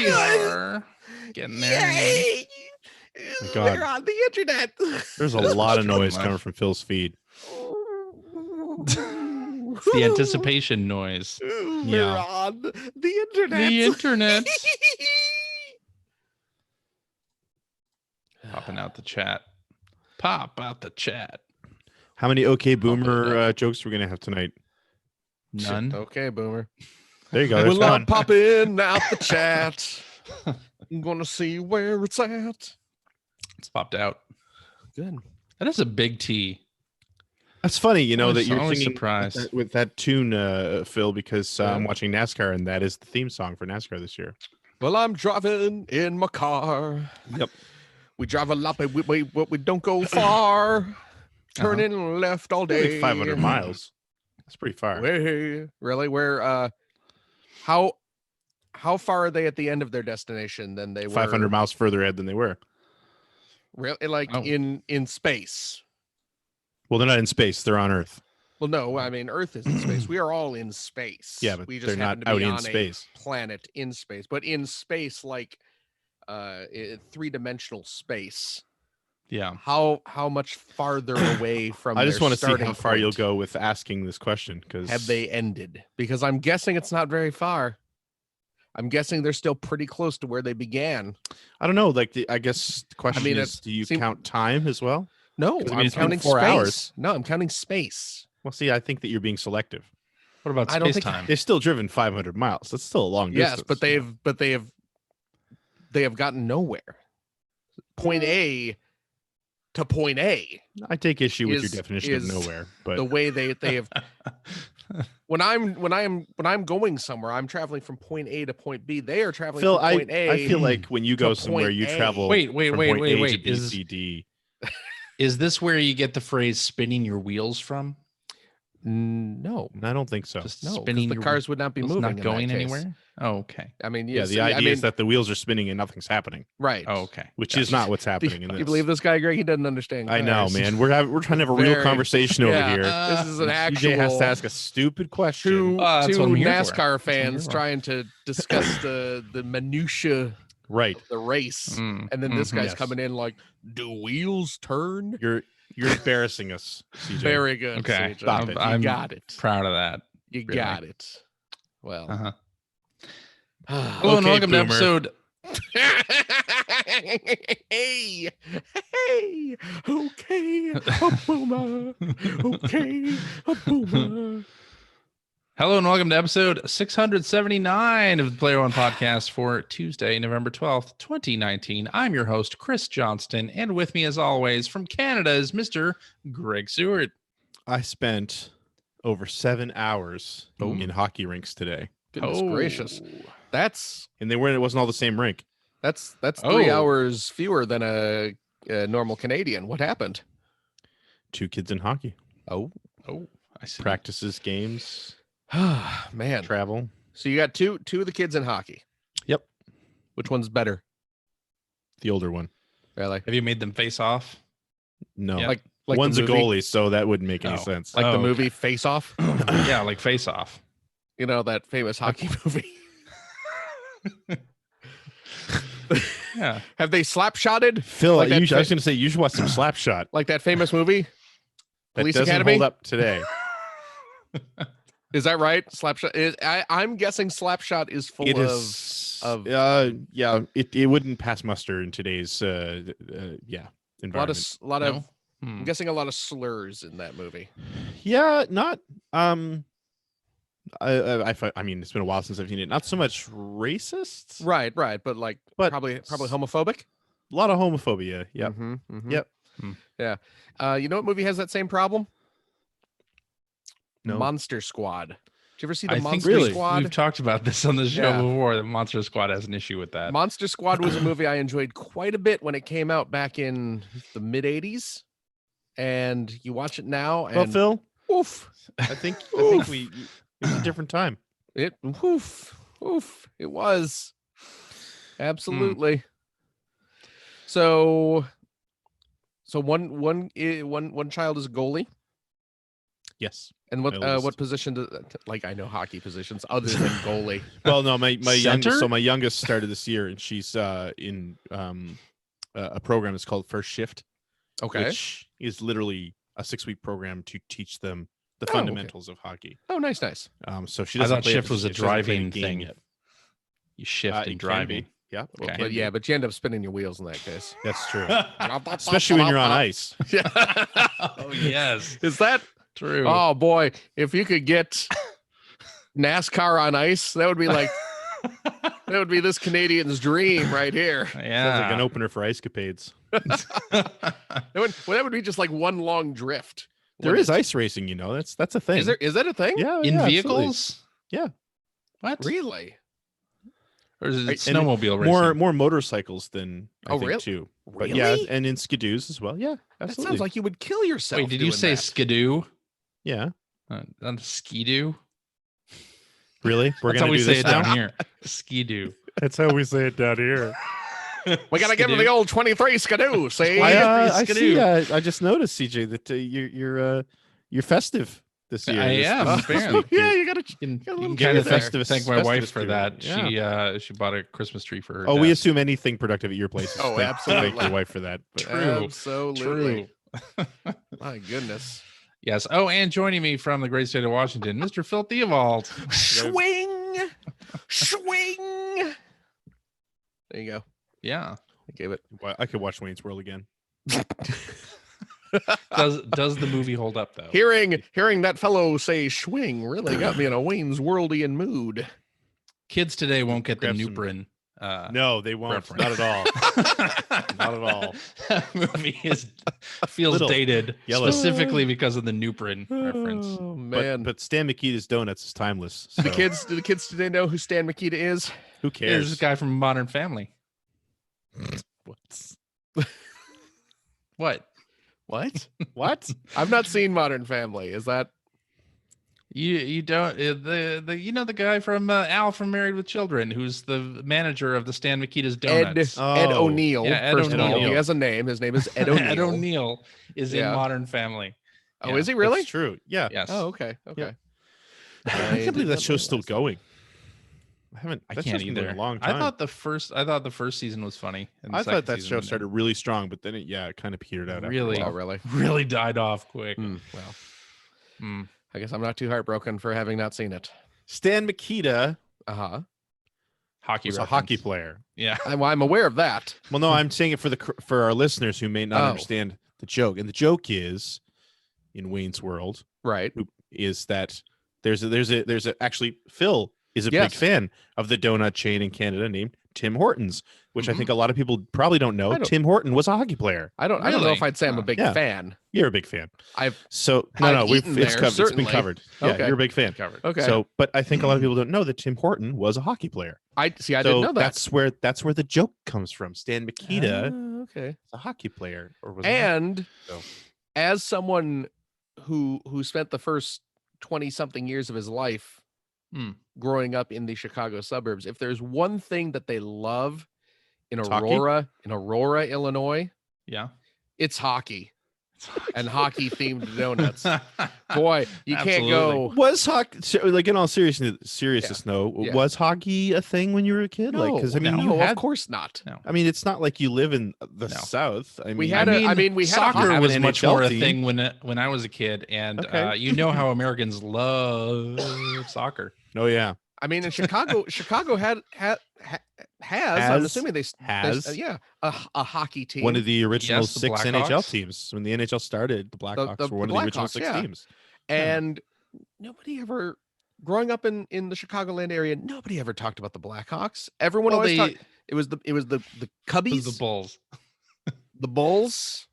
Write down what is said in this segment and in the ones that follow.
we are. Getting there. Yay! My God. We're on the internet. There's a lot of noise coming from Phil's feed. It's the anticipation noise. We're Yeah. on the internet. The internet. Popping out the chat. Pop out the chat. How many OK Boomer jokes are we gonna have tonight? None. Okay, Boomer. There you go. There's Well, one. I'm popping out the chat. I'm gonna see where it's at. It's popped out. Good. That is a big T. That's funny, you know, that you're always singing surprised. with that tune, Phil, because I'm watching NASCAR, and that is the theme song for NASCAR this year. Well, I'm driving in my car. Yep. We drive a lot, but we don't go far. Turning left all day. Like 500 miles. That's pretty far. Way. Really? Where? How far are they at the end of their destination than they were? 500 miles further ahead than they were. Really? Like in space? Well, they're not in space. They're on Earth. Well, no. I mean, Earth is in space. We are all in space. Yeah, but we just they're not happen to out be in on space. a planet in space, but in space, like three-dimensional space. Yeah. How much farther away from? I just want to see how far you'll go with asking this question, because have they ended? Because I'm guessing it's not very far. I'm guessing they're still pretty close to where they began. I don't know. Like, I guess the question is, do you count time as well? No, I mean, I'm it's been counting 4 space. hours. No, I'm counting space. Well, see, I think that you're being selective. What about I don't space think- time? They've still driven 500 miles. That's still a long distance. Yes, but they have gotten nowhere. Point A to point A. I take issue with your is- definition of is nowhere, but The way they have when I'm going somewhere, I'm traveling from point A to point B. They are traveling Phil, from point A. I feel like when you go to somewhere, point you A. travel. Wait, from point A to B, Is C, D. this where you get the phrase "spinning your wheels" from? No, I don't think so. Just no, 'cause spinning the your cars would not be wheels, moving. not in that going case. anywhere. Oh, okay. I mean, Yeah, yes, the idea is that the wheels are spinning and nothing's happening, right. Oh, okay. which is not what's happening in Do this. you believe this guy, Greg? He doesn't understand. I know, cars. man. We're trying to have a real Very- conversation yeah, over here. This is an actual. CJ has to ask a stupid question. two that's two what I'm here for. NASCAR That's what I'm fans here for. trying to discuss the minutia Right. of the race, Mm, and then this mhm. guy's Yes. coming in like, "Do wheels turn?" You're embarrassing us, CJ. Very good. Okay, CJ. stop You it. I'm got it. Proud of that. You really. got it. Well, Uh-huh. Hello and Okay, welcome to Boomer. episode. hey, okay, a boomer, okay, a boomer. Hello and welcome to episode 679 of the Player One Podcast for Tuesday, November 12th, 2019. I'm your host, Chris Johnston, and with me, as always, from Canada is Mr. Greg Seward. I spent over 7 hours in hockey rinks today, Goodness gracious, that's and it wasn't all the same rink. that's Oh. 3 hours fewer than a normal Canadian. What happened? 2 kids in hockey, Oh, I see. practices, games, man. travel. So you got two of the kids in hockey. Yep. Which one's better? The older one. Really? Have you made them face off? No, Yeah. Like the one's a movie- goalie, so that wouldn't make any Oh. sense. Like the Oh, movie Face Off. Yeah, like face off. You know, that famous hockey movie. Yeah. Have they slap shotted Phil, like that I was fa- going to say you should watch some Slapshot. like that famous movie? That Police doesn't Academy? hold up today. Is that right? Slapshot. I'm guessing Slapshot is full It of is of- it wouldn't pass muster in today's a lot environment. of No? I'm guessing a lot of slurs in that movie. Yeah, not I mean it's been a while since I've seen it. Not so much racist, Right, but like But probably homophobic. a lot of homophobia. Yeah. Mhm. Yep. Yeah. You know what movie has that same problem? No. Monster Squad. Did you ever see the I think Monster really? Squad? we've talked about this on the show Yeah. before. The Monster Squad has an issue with that. Monster Squad was a movie I enjoyed quite a bit when it came out back in the mid 80s. And you watch it now Well, and Phil, oof, I think Oof. it was a different time. it it was. Absolutely. So one child is a goalie Yes. And My what oldest. position do like I know hockey positions other than goalie. Well, no, my youngest. Center? So my youngest started this year, and she's in a program that's called First Shift, Okay. which is literally a 6-week program to teach them the Oh, okay. fundamentals of hockey. Oh, nice. So she I doesn't. thought play shift it, was a she doesn't play the driving game thing. yet. You shift It and can driving. be. Yeah, it Okay. can But be. yeah, but you end up spinning your wheels in that case. That's true. Especially when you're on ice. Oh yes, Is that? true. Oh boy, if you could get NASCAR on ice, that would be like that would be this Canadian's dream right here. yeah. Sounds like an opener for ice capades. That would be just like one long drift. There is ice racing, That's a thing. Is that a thing? Yeah, in yeah, absolutely. vehicles. Yeah. What? Really? Or is it And snowmobile racing? More motorcycles than I think really? too. But Really? yeah, and in skidoos as well. Yeah, That absolutely. sounds like you would kill yourself. Wait, did you doing say that. skidoo? Yeah. Not skidoo. Really? We're That's how gonna we do say this it down now? here. Skidoo. That's how we say it down here. We gotta give him the Skidoo. old 23 skidoo. See, I see. skidoo. I just noticed, CJ, that you're festive this year. I this- am, this apparently. week. yeah, you gotta. You can, Got a little kind of kid there. thank my wife Festivus for spirit. that. Yeah. She bought a Christmas tree for her. Oh, we desk. assume anything productive at your place. Oh, Thank absolutely. your wife for that. But True. Absolutely. True. My goodness. Yes. Oh, and joining me from the great state of Washington, Mr. Phil Theobald. Swing, swing. There you go. Yeah. I gave it. Well, I could watch Wayne's World again. Does the movie hold up though? Hearing that fellow say swing really got me in a Wayne's Worldian mood. Kids today won't get the Grab some- Nuprin. No, they won't. reference. Not at all. Not at all. That movie feels Little dated yellow. specifically because of the Nuprin reference. Oh But, man. but Stan Mikita's Donuts is timeless. So do the kids today know who Stan Mikita is? who There's cares? this guy from Modern Family. What? What? What? I've not seen Modern Family. Is that You don't the guy from Al from Married with Children, who's the manager of the Stan Mikita's Donuts. Ed Oh. O'Neill? Yeah, Ed first of all. O'Neill. He has a name. His name is Ed O'Neill. Ed O'Neill is Yeah. in Modern Family. Oh, Yeah. is he really? That's true. Yeah. Yes. Oh, okay. Okay. I can't did believe that not show's still realize that. going. I haven't. I that can't show's been going either. A long time. I thought the first season was funny. and the I thought second that season show didn't. started really strong, but then it kind of petered out. after a Really? Oh, while. really? really died off quick. Well, Mm. I guess I'm not too heartbroken for having not seen it. Stan Mikita Uh-huh. Hockey was a reference. hockey player. Yeah. I'm aware of that. Well, no, I'm saying it for our listeners who may not Oh. understand the joke. And the joke is, in Wayne's World, Right. is that there's a actually Phil is a Yes. big fan of the donut chain in Canada named Tim Hortons, which I think a lot of people probably don't know. I don't- Tim Horton was a hockey player. I don't know Really? if I'd say I'm a big Yeah. fan. You're a big fan. I've So I've we've eaten it's there, covered. It's certainly. been covered. Yeah, Okay. you're a big fan. Covered. okay. So, but I think a lot of people don't know that Tim Horton was a hockey player. I so didn't know that. that's where the joke comes from. Stan Mikita Ah, okay. is a hockey player, or was a And So- as someone who spent the first 20 something years of his life Hmm. growing up in the Chicago suburbs, if there's one thing that they love in It's hockey? Aurora, Illinois, Yeah. it's hockey and hockey themed donuts. Boy, you can't Absolutely. go. Was hockey like in all seriousness? No, Yeah. was hockey a thing when you were a kid? Like, because I mean, no, you of had. course not. I mean, it's not like you live in the No. South. I mean, We had we had soccer have was an much NHL more a team. thing when I was a kid, and Okay. you know how Americans love soccer. Oh yeah, I mean, in Chicago, Chicago has. I'm Has- assuming they has. yeah, a hockey team. one of the original Yes, the 6 NHL Blackhawks. teams. When the NHL started, the Blackhawks the were one of the original Blackhawks, 6 yeah. teams. And nobody ever, growing up in the Chicagoland area, nobody ever talked about the Blackhawks. Everyone Well, always they- talked. It was the Cubbies, The Bulls. the Bulls,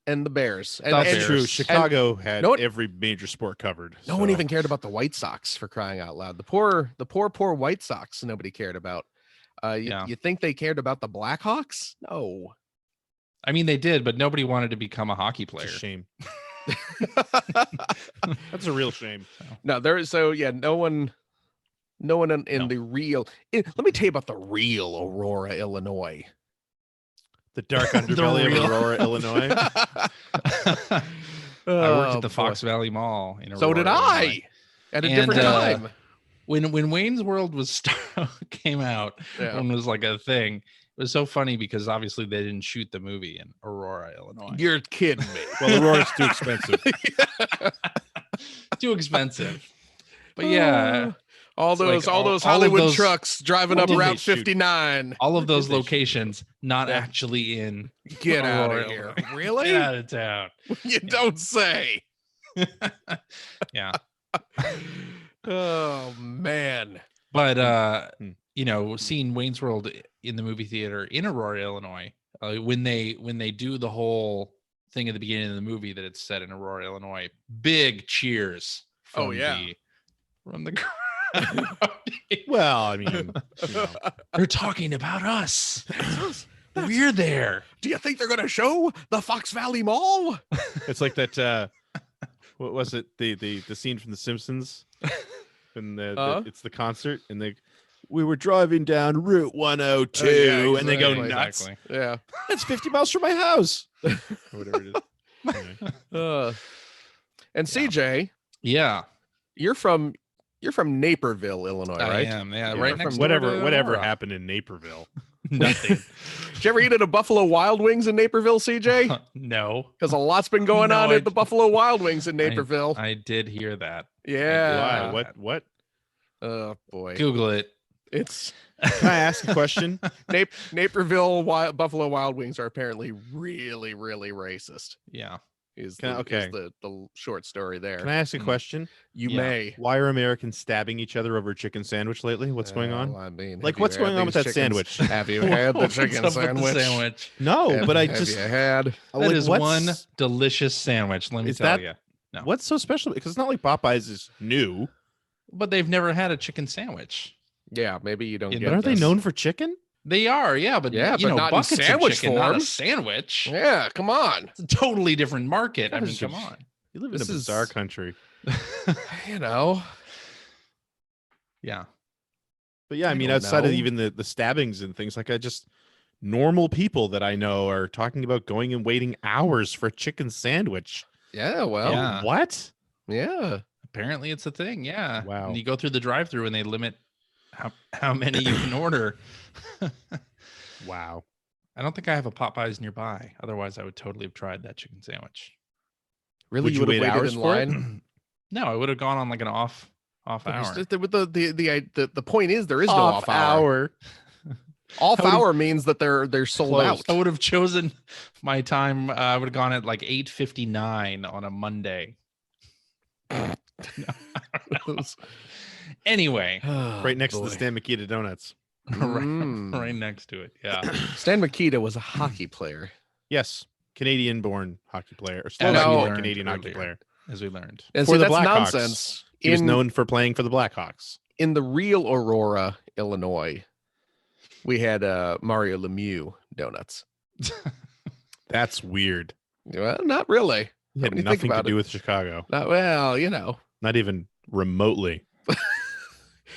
and the Bears. And, That's and That's Bears. true. Chicago had no one- every major sport covered. no one so- even cared about the White Sox, for crying out loud. The poor White Sox. Nobody cared about. Yeah. You think they cared about the Blackhawks? No. I mean, they did, but nobody wanted to become a hockey It's player. a shame. That's a real shame. No, there is no one in No. the real. Let me tell you about the real Aurora, Illinois. The dark underbelly real- of Aurora, Illinois. I worked at the boy. Fox Valley Mall in Aurora. So did Illinois. I. At a And, different time. When Wayne's World was came out, Yeah. when it was like a thing, it was so funny because obviously they didn't shoot the movie in Aurora, Illinois. You're kidding me. Well, Aurora's too expensive. Too expensive. But yeah, all it's like those all of Hollywood those- trucks driving what up did they Route shoot? 59. all of those did they shoot? locations not Yeah. actually in Get out Aurora, of here. Illinois. Really? Get out of town. You don't say. Yeah. Oh man. But Hmm. you know, seeing Wayne's World in the movie theater in Aurora, Illinois, when they do the whole thing at the beginning of the movie that it's set in Aurora, Illinois, big cheers. Oh, yeah. From the crowd. Well, I mean, you know, They're talking about us. We're there. Do you think they're gonna show the Fox Valley Mall? it's like that. What was it? The scene from The Simpsons, and it's the concert, and we were driving down Route 102, Yeah, and they go exactly. nuts. Exactly. Yeah. That's 50 miles from my house. Or whatever it is. Anyway. And CJ, Yeah, you're from Naperville, Illinois, I right? am. Yeah, Yeah, right from next door to Whatever Aurora. happened in Naperville. Nothing. Did you ever eat at a Buffalo Wild Wings in Naperville, CJ? No, Because a lot's been going No, on I- at the Buffalo Wild Wings in Naperville. I did hear that. Yeah. Why? What? Oh boy. Google it. It's Can I ask a question? Naperville Buffalo Wild Wings are apparently really, really racist. Yeah. Is Can I- the, is okay. the short story there. Can I ask a question? You Yeah. may. Why are Americans stabbing each other over a chicken sandwich lately? What's going on? Well, I mean, Like, have you what's had going on with these that chickens? sandwich? Have you had the What's chicken up with the sandwich? sandwich? No, Have- but I have just you had. That like, is what's- one delicious sandwich. Let me Is tell that- you. No. What's so special? Because it's not like Popeyes is new, But they've never had a chicken sandwich. Yeah, maybe you don't Yeah, get but aren't they this. known for chicken? They are, yeah, but Yeah, you but know, not in buckets sandwich of chicken, not a form. sandwich. Yeah, come on. It's a totally different market. I That mean, is come just- on. You live This in a is- bizarre country. You know. Yeah. But yeah, I I mean, don't outside of know. even the stabbings and things like, I just normal people that I know are talking about going and waiting hours for a chicken sandwich. Yeah, well, Yeah. What? yeah. Apparently it's a thing. Yeah. Wow. And you go through the drive-through and they limit how many you can order. Wow. I don't think I have a Popeyes nearby. Otherwise, I would totally have tried that chicken sandwich. Really, Would you would have wait waited hours in for it? line? No, I would have gone on like an off hour. The point is there is no off hour. Off I would've- hour means that they're sold Closed. I out. would have chosen my time. I would have gone at like 8:59 on a Monday. Anyway, Right next to the boy. Stan Mikita Donuts. Mm. right next to it. Yeah. Stan Mikita was a hockey player. Yes. Canadian-born hockey player, or As we Slovakian-born learned Canadian hockey earlier. player. As we learned. And For see, the that's Blackhawks. nonsense. He was In, known for playing for the Blackhawks. in the real Aurora, Illinois, we had Mario Lemieux donuts. That's weird. Well, not really. He had When you think nothing to about do it. with Chicago. Not well, you know. Not even remotely.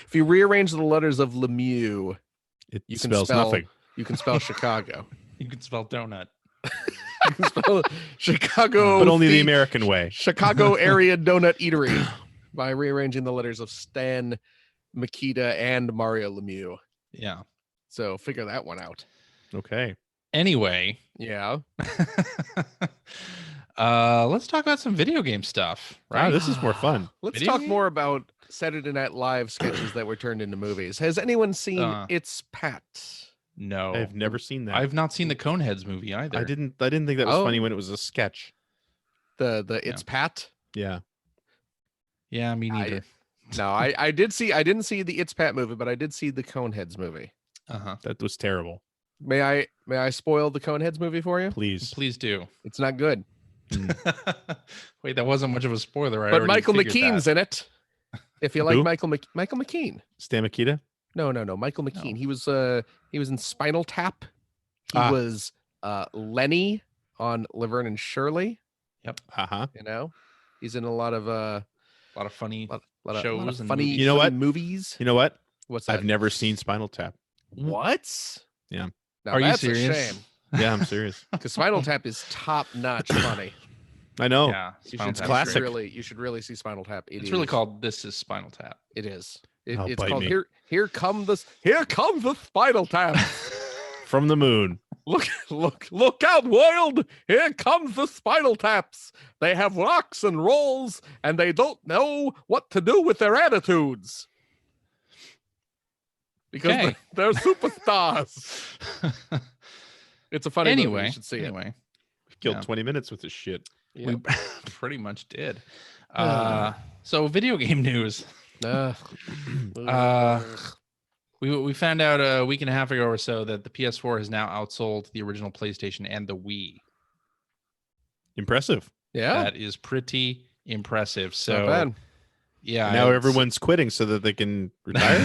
If you rearrange the letters of Lemieux, It You can spells spell- nothing. you can spell Chicago. You can spell donut. You can spell Chicago, But only the Thie- American way. Chicago area donut eatery by rearranging the letters of Stan Mikita and Mario Lemieux. Yeah. So figure that one out. Okay. Anyway, Yeah. let's talk about some video game stuff. Wow, Right. this is more fun. Let's Video talk game? more about Saturday Night Live sketches that were turned into movies. Has anyone seen Uh, It's Pat? No, I've never seen that. I've not seen the Coneheads movie either. I didn't think that was Oh. funny when it was a sketch. The It's Pat? Yeah. Yeah, me neither. No, I did see. I didn't see the It's Pat movie, but I did see the Coneheads movie. Uh-huh. That was terrible. May I spoil the Coneheads movie for you? Please. Please do. It's not good. Wait, that wasn't much of a spoiler. I But already Michael figured McKean's that. in it. If you like Who? Michael McKean. Stan Mikita? No, Michael McKean. No. He was in Spinal Tap. He Ah. was Lenny on Laverne and Shirley. Uh-huh. You know, he's in a lot of A lot of funny. lot of Shows and funny, movies. You know funny what? movies. You know what? What's that? I've never seen Spinal Tap. What? Yeah. Now Are you that's serious? a shame Yeah, I'm serious. because Spinal Tap is top notch funny. I know. Yeah, You Spinal should, Tap's classic. great. you should really see Spinal Tap. It's really called This Is Spinal Tap. It is. Oh, It's bite called me. Here comes the Spinal Tap. From the moon. Look out, world! Here comes the Spinal Taps. They have rocks and rolls, and they don't know what to do with their attitudes. Because Okay. they're superstars. It's a funny movie. Anyway, You should see it. anyway, Killed Yeah. 20 minutes with this shit. Yeah. we pretty much did. So video game news. Uh, We found out a week and a half ago or so that the PS4 has now outsold the original PlayStation and the Wii. Impressive. yeah. That is pretty impressive. So Not bad. yeah, now it's- everyone's quitting so that they can retire.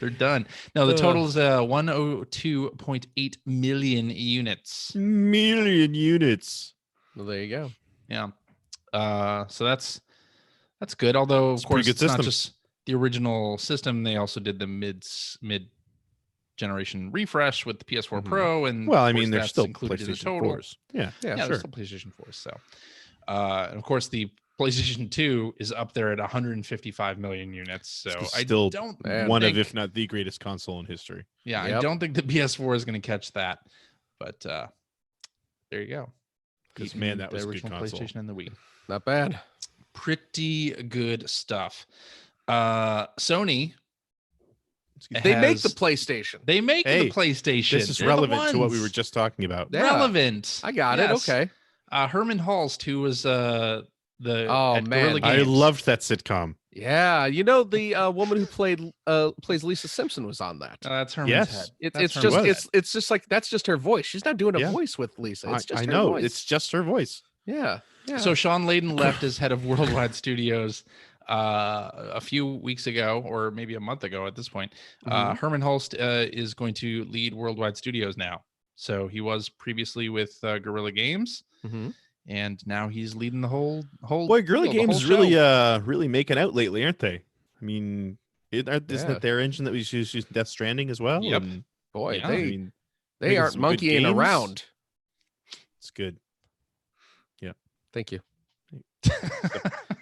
they're done. No, the Ugh. total is 102.8 million units. Million units. Well, there you go. Yeah. So that's good. Although of It's a pretty course good it's not system. just the original system. They also did the mid generation refresh with the PS4 Mhm. Pro, and Well, I of course mean, they're that's still included in the PlayStation total. 4s. Yeah. Yeah, Yeah, sure. they're still PlayStation 4s. So, and of course the PlayStation 2 is up there at 155 million units. So It's I still don't Man. One think, of, if not the greatest console in history. yeah, I Yep. don't think the PS4 is going to catch that. But there you go. 'Cause, Beating man, that the was a good original console. PlayStation and the Wii. Not bad. Pretty good stuff. Sony. They make the has- PlayStation. They make Hey, the PlayStation. This is They're the relevant to what we were ones. just talking about. Yeah. relevant. I got Yes. it. Okay. Herman Hulst, who was the Oh, at man. Guerrilla I Games. loved that sitcom. Yeah, you know the woman who plays Lisa Simpson was on that. That's Herman's Yes. head. It's That's just Herman's head. it's just like that's just her voice. She's not doing a Yeah. voice with Lisa. It's just I her know. voice. It's just her voice. Yeah. So Sean Layden left as head of Worldwide Studios a few weeks ago, or maybe a month ago at this point. Mhm. Herman Hulst is going to lead Worldwide Studios now. So he was previously with Guerrilla Games, Mhm. and now he's leading the whole. Boy, Guerrilla deal, the Games is whole really show. really making out lately, aren't they? I mean, isn't Yeah. it their engine that was used in Death Stranding as well? Yep. And, Boy, Yeah. I they mean, they making aren't some good monkeying games. around. it's good. Thank you.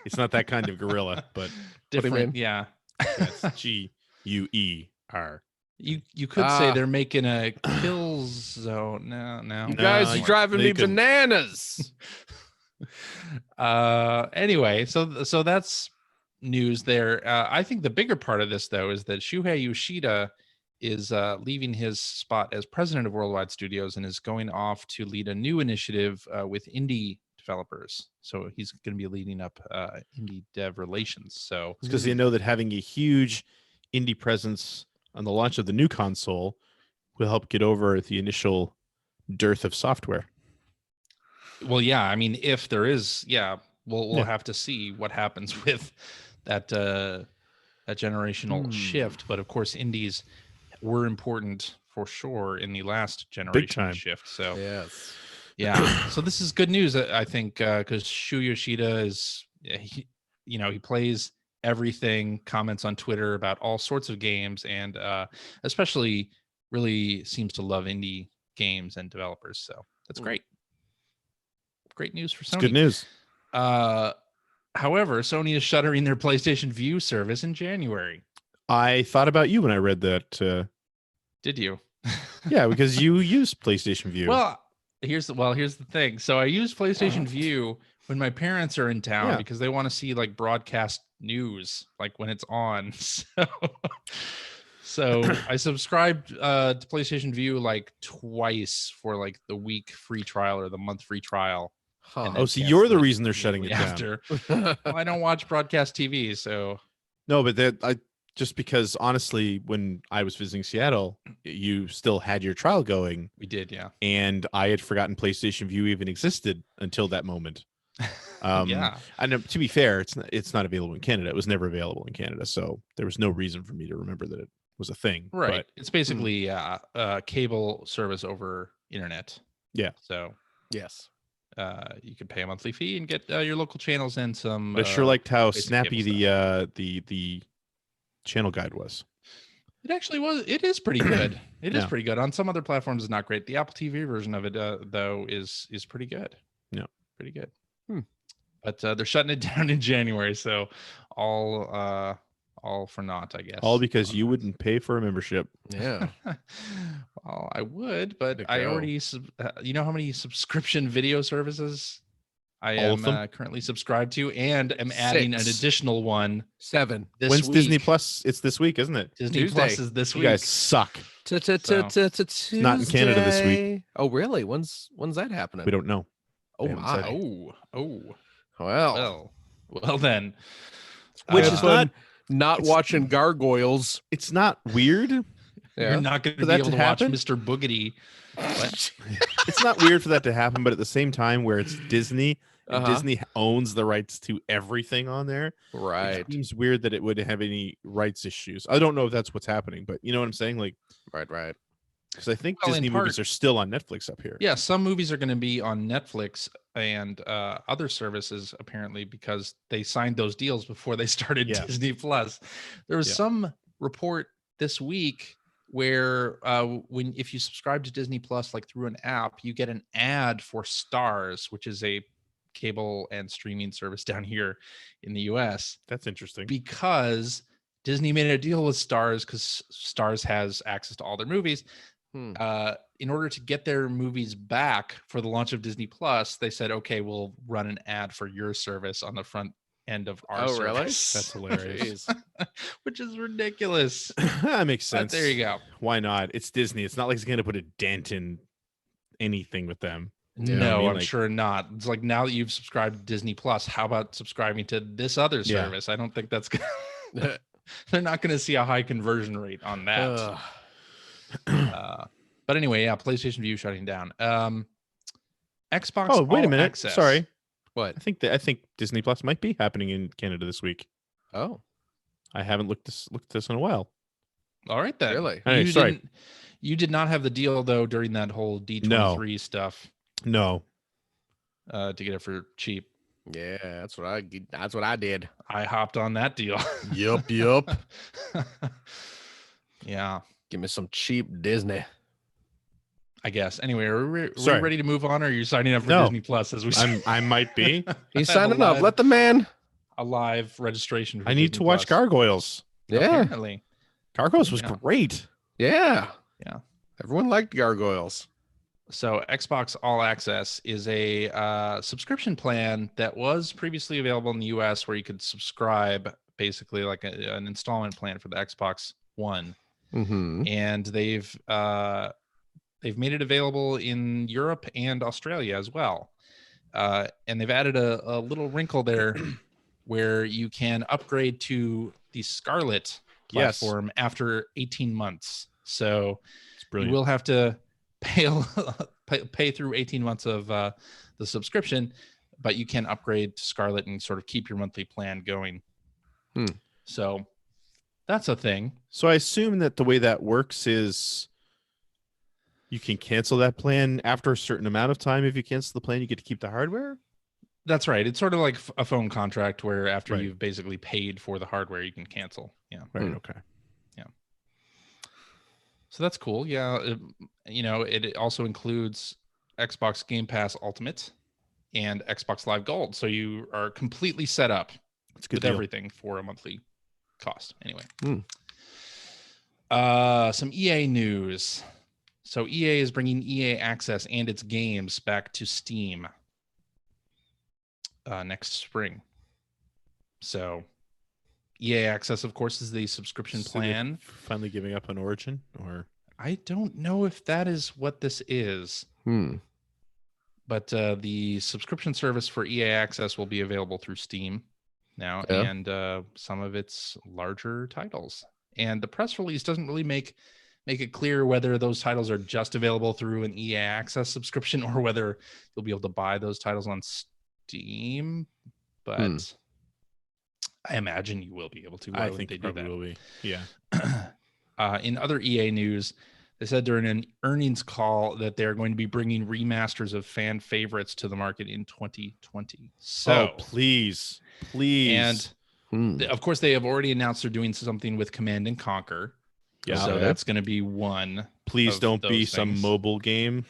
It's not that kind of gorilla, but different. mean? Yeah, that's GUER. you could say Ah. they're making a kill zone. No. You No, guys are you- driving they me can- bananas. Anyway, so that's news there. I think the bigger part of this though is that Shuhei Yoshida is leaving his spot as president of Worldwide Studios and is going off to lead a new initiative with indie developers. So he's going to be leading up indie dev relations. So It's because they know that having a huge indie presence on the launch of the new console will help get over the initial dearth of software. well, yeah, I mean, if there is, we'll Yeah. have to see what happens with that generational shift. But of course, indies were important for sure in the last generation time. shift. So Yes. yeah, so this is good news, I think, because Shu Yoshida is, he plays everything, comments on Twitter about all sorts of games, and especially really seems to love indie games and developers. So that's great. Great news for It's Sony. good news. However, Sony is shuttering their PlayStation View service in January. I thought about you when I read that. Did you? Yeah, because you use PlayStation View. Well, here's the thing. So I use PlayStation View when my parents are in town Yeah. because they want to see like broadcast news, like when it's on. So I subscribed to PlayStation View like twice for like the week free trial or the month free trial. Huh. And oh, then so cancel you're the it reason they're shutting it immediately down. after. Well, I don't watch broadcast TV, so No, but just because honestly, when I was visiting Seattle, you still had your trial going, we did, yeah. and I had forgotten PlayStation View even existed until that moment. Yeah. And to be fair, it's not available in Canada. It was never available in Canada, so there was no reason for me to remember that it was a thing. Right. But It's basically cable service over internet. Yeah. So Yes. you could pay a monthly fee and get your local channels and some. I sure liked how basic snappy cable the channel guide was. It actually was. It is pretty good. It is Yeah. pretty good. On some other platforms, it's not great. The Apple TV version of it, though, is pretty good. Yeah. Pretty good. Hmm. But they're shutting it down in January, so all for naught, I guess. All because you wouldn't pay for a membership. Yeah. Well, I would, but Way to I go. already. You know how many subscription video services I All am of them? currently subscribed to, and am adding an 6. additional one 7. this When's week. Disney Plus? It's this week, isn't it? Disney Tuesday. Plus is this You week. guys suck. Not in Canada this week. Oh, really? When's that happening? We don't know. Oh They haven't said. my. Oh. Well, Well then. Which I is have not- been not it's- watching Gargoyles. It's not weird. You're Yeah. not going to For be that able to to watch happen? Mr. Boogedy. What? It's not weird for that to happen, but at the same time, where it's Disney, and Uh-huh. Disney owns the rights to everything on there. Right. It seems weird that it would have any rights issues. I don't know if that's what's happening, but you know what I'm saying? Like, Right. because I think Well, in Disney movies part- are still on Netflix up here. Yeah, some movies are going to be on Netflix and other services apparently because they signed those deals before they started Yeah. Disney Plus. There was Yeah. some report this week where if you subscribe to Disney Plus like through an app, you get an ad for Stars, which is a cable and streaming service down here in the US, That's interesting. because Disney made a deal with Stars because Stars has access to all their movies. Hmm. In order to get their movies back for the launch of Disney Plus, they said, "Okay, we'll run an ad for your service on the front end of our Oh, really? service." That's hilarious. Jeez. Which is ridiculous. That makes But sense. there you go. Why not? It's Disney. It's not like it's going to put a dent in anything with them. Yeah, No, I mean, I'm like- sure not. It's like now that you've subscribed to Disney Plus, how about subscribing to this other Yeah. service? I don't think that's gonna. They're not going to see a high conversion rate on that. Ugh. But anyway, yeah, PlayStation View shutting down. Xbox. Oh, wait a All minute. Access. Sorry. What? I think Disney Plus might be happening in Canada this week. Oh, I haven't looked this in a while. All right then. Really? Hey, You sorry. didn't- You did not have the deal though during that whole D23 stuff No. to get it for cheap. yeah. That's what I did. I hopped on that deal. Yup. Yeah, Give me some cheap Disney. I guess. Anyway, are we Sorry. ready to move on, or are you signing up for No. Disney Plus as we I might be. He's I have signing up. live- Let the man. a live registration? For I need Disney to watch Plus. Gargoyles. Yeah. Apparently. Gargoyles was Yeah. great. Yeah. Yeah. Everyone liked Gargoyles. So Xbox All Access is a subscription plan that was previously available in the US where you could subscribe basically like an installment plan for the Xbox One. Mm-hmm. And they've made it available in Europe and Australia as well. And they've added a little wrinkle there where you can upgrade to the Scarlet Yes. platform after 18 months. So It's you brilliant. will have to pay through 18 months of the subscription, but you can upgrade to Scarlet and sort of keep your monthly plan going. Hmm. So that's a thing. So I assume that the way that works is you can cancel that plan after a certain amount of time. If you cancel the plan, you get to keep the hardware. That's right. It's sort of like a phone contract where after Right. you've basically paid for the hardware, you can cancel. Yeah. Right. Hmm. Okay. So that's cool. Yeah. It also includes Xbox Game Pass Ultimate and Xbox Live Gold. So you are completely set up It's a good with deal. everything for a monthly cost. Anyway. Hmm. Some EA news. So EA is bringing EA Access and its games back to Steam next spring. So EA Access, of course, is the subscription So they're plan. Finally giving up on Origin, or I don't know if that is what this is, but the subscription service for EA Access will be available through Steam now, Yeah. and some of its larger titles. And the press release doesn't really make it clear whether those titles are just available through an EA Access subscription or whether you'll be able to buy those titles on Steam. But Hmm. I imagine you will be able to. Why I would think they it do probably that? will be. Yeah. In other EA news, they said during an earnings call that they're going to be bringing remasters of fan favorites to the market in 2020. So, Oh, please, please. and of course, they have already announced they're doing something with Command and Conquer. Yeah. So Okay. that's going to be one. Please of don't be those some things. mobile game.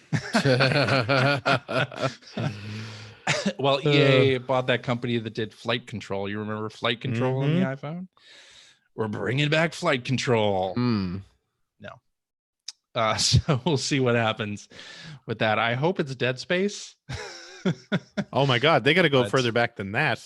Well, EA bought that company that did Flight Control. You remember Flight Control on the iPhone? We're bringing back Flight Control. Hmm. So we'll see what happens with that. I hope it's Dead Space. Oh my God, they got to go But- further back than that.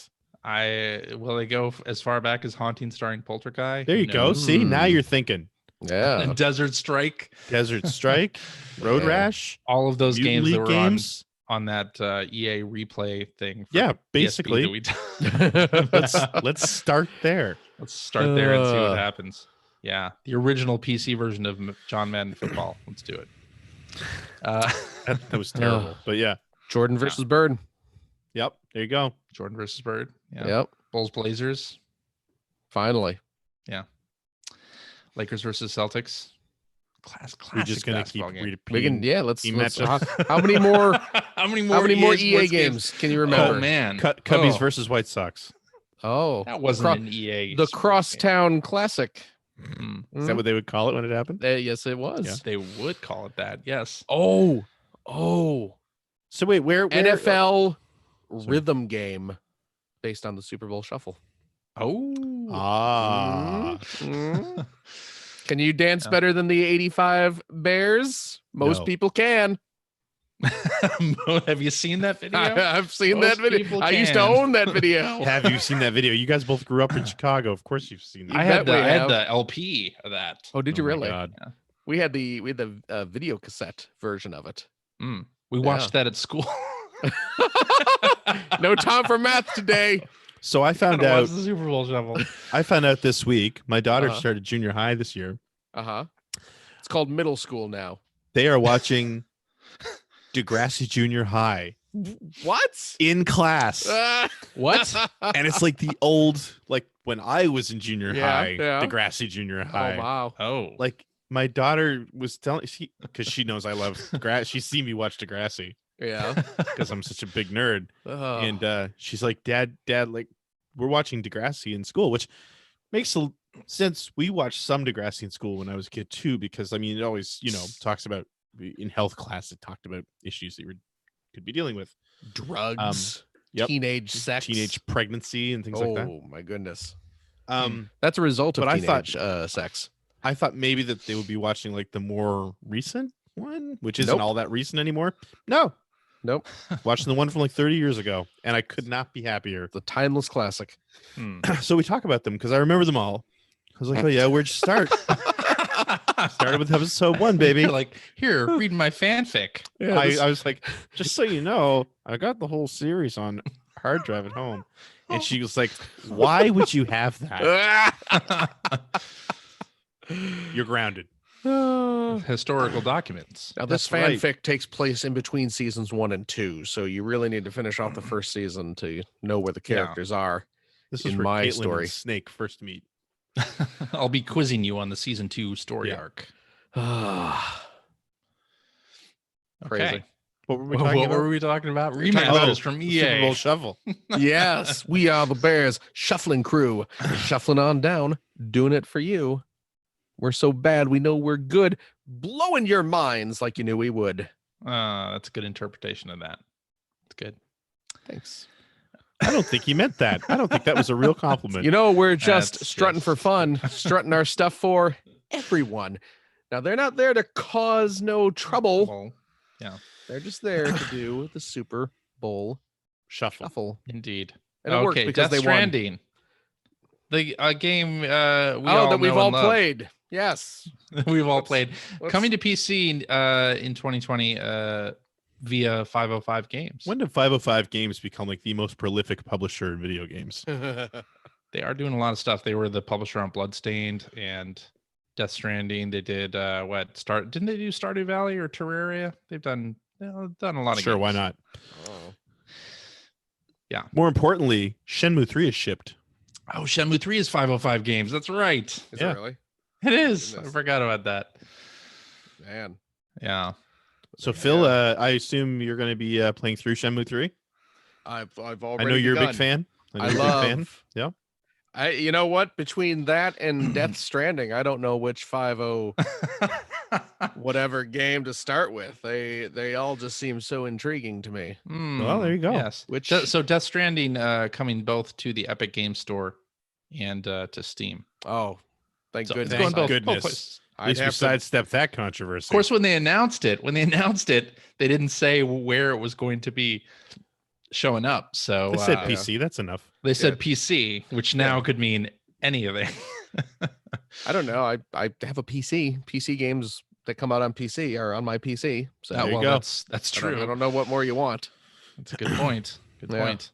Will they go as far back as Haunting starring Poltergeist? There you Who go. knows? See, now Hmm. you're thinking Yeah. Desert Strike. Desert Strike, Road Yeah. Rash, All of those Mutant games that League were games. on that EA replay thing. For Yeah, PSP basically. that we Let's start there. let's start there and see what Uh. happens. Yeah, the original PC version of John Madden football. Let's do it. That was terrible. But yeah, Jordan versus Bird. yep. There you go. Jordan versus Bird. Yeah. Yep. Bulls Blazers. Finally. Lakers versus Celtics. Classic We're just gonna keep basketball game. repeating. We can. Yeah. Let's. team How, matchups. how many more? How many How many more EA EA sports games can you remember? Oh man, Cubbies Oh, versus White Sox. Oh, that wasn't Cro- an EA. the sports game. Crosstown Classic. Mm, Is that what they would call it when it happened? Yes, it was. Yeah. they would call it that. Yes. Oh. So wait, where NFL rhythm game based on the Super Bowl Shuffle. Oh. Ah, Mm. Can you dance Yeah. better than the 85 Bears? Most No. people can. Have you seen that video? I've seen Most that video. people I used to can. own that video. have you seen that video? You guys both grew up in Chicago. Of course, you've seen that. I had bet we I had have. the LP of that. Oh, did you Oh my really? God. We had the video cassette version of it. Mm. We watched that at school. No time for math today. So I found Gotta out. watch the Super Bowl Shuffle. I found out this week. My daughter Uh-huh. started junior high this year. Uh-huh. It's called middle school now. They are watching Degrassi Junior High What? in class, What? and it's like the old, like when I was in junior Yeah, high, yeah. Degrassi Junior Oh High. wow. Oh. Like my daughter was telling because she knows I love Degrassi. She's seen me watch Degrassi Yeah. because I'm such a big nerd. Oh. And she's like, Dad, like we're watching Degrassi in school, which makes sense. We watched some Degrassi in school when I was a kid too, because I mean, it always, talks about in health class, it talked about issues that you could be dealing with, drugs, yep. teenage sex, teenage pregnancy and things oh like that. my goodness. That's a result of but I thought- teenage sex. I thought maybe that they would be watching like the more recent one, which isn't Nope. all that recent anymore. No, Nope. watching the one from like 30 years ago, and I could not be happier. The timeless classic. Hmm. So we talk about them because I remember them all. I was like, oh yeah, where'd you start? Started with episode 1, baby. You're like, here, read my fanfic. I was like, just so you know, I got the whole series on hard drive at home. And she was like, why would you have that? You're grounded. Historical documents. Now this That's right. fanfic takes place in between seasons 1 and 2, so you really need to finish off the first season to know where the Yeah. characters are. This is In where my Caitlin story. and Snake first meet. I'll be quizzing you on the season 2 story Yeah. arc. Crazy. Okay. What were we What, talking what about? were we talking about? talking about Rematches from The Super Bowl EA. Shuffle. Yes, we are the Bears shuffling crew, shuffling on down, doing it for you. We're so bad, we know we're good, blowing your minds like you knew we would. That's a good interpretation of that. It's good. Thanks. I don't think he meant that. I don't think that was a real compliment. You know, we're just That's strutting just- for fun, strutting our stuff for everyone. Now, they're not there to cause no trouble. Well, They're just there to do the Super Bowl Shuffle. Shuffle. indeed. And it worked Okay, because Death they won. Stranding. The game we Oh, all that we've know all and love. played. Yes. We've all Let's- played. let's- Coming to PC in 2020 via 505 Games. When did 505 Games become like the most prolific publisher in video games? They are doing a lot of stuff. They were the publisher on Bloodstained and Death Stranding. They did didn't they do Stardew Valley or Terraria? They've done a lot of Sure, games. why not? Oh. More importantly, Shenmue 3 is shipped. Oh, Shenmue 3 is 505 Games. That's right. Is Yeah. it really? It is. I Goodness. forgot about that. Man. Yeah. So Phil, I assume you're going to be playing through Shenmue 3. I've I already know you're a big begun. fan. I know you're a big fan. love Yeah. You know what? Between that and Death Stranding, I don't know which 5.0 whatever game to start with. They all just seem so intriguing to me. Well, there you go. Yes. Which So Death Stranding coming both to the Epic Game Store and to Steam. oh, thank So goodness. it's going both goodness. places. At least we have to, sidestepped that controversy. Of course, when they announced it, they didn't say where it was going to be showing up. So they said uh, PC. That's enough. they said PC, which now could mean anything. I don't know. I have a PC. PC games that come out on PC are on my PC. So There you well, go. that's I true. don't know what more you want. That's a good point. Good Yeah. point.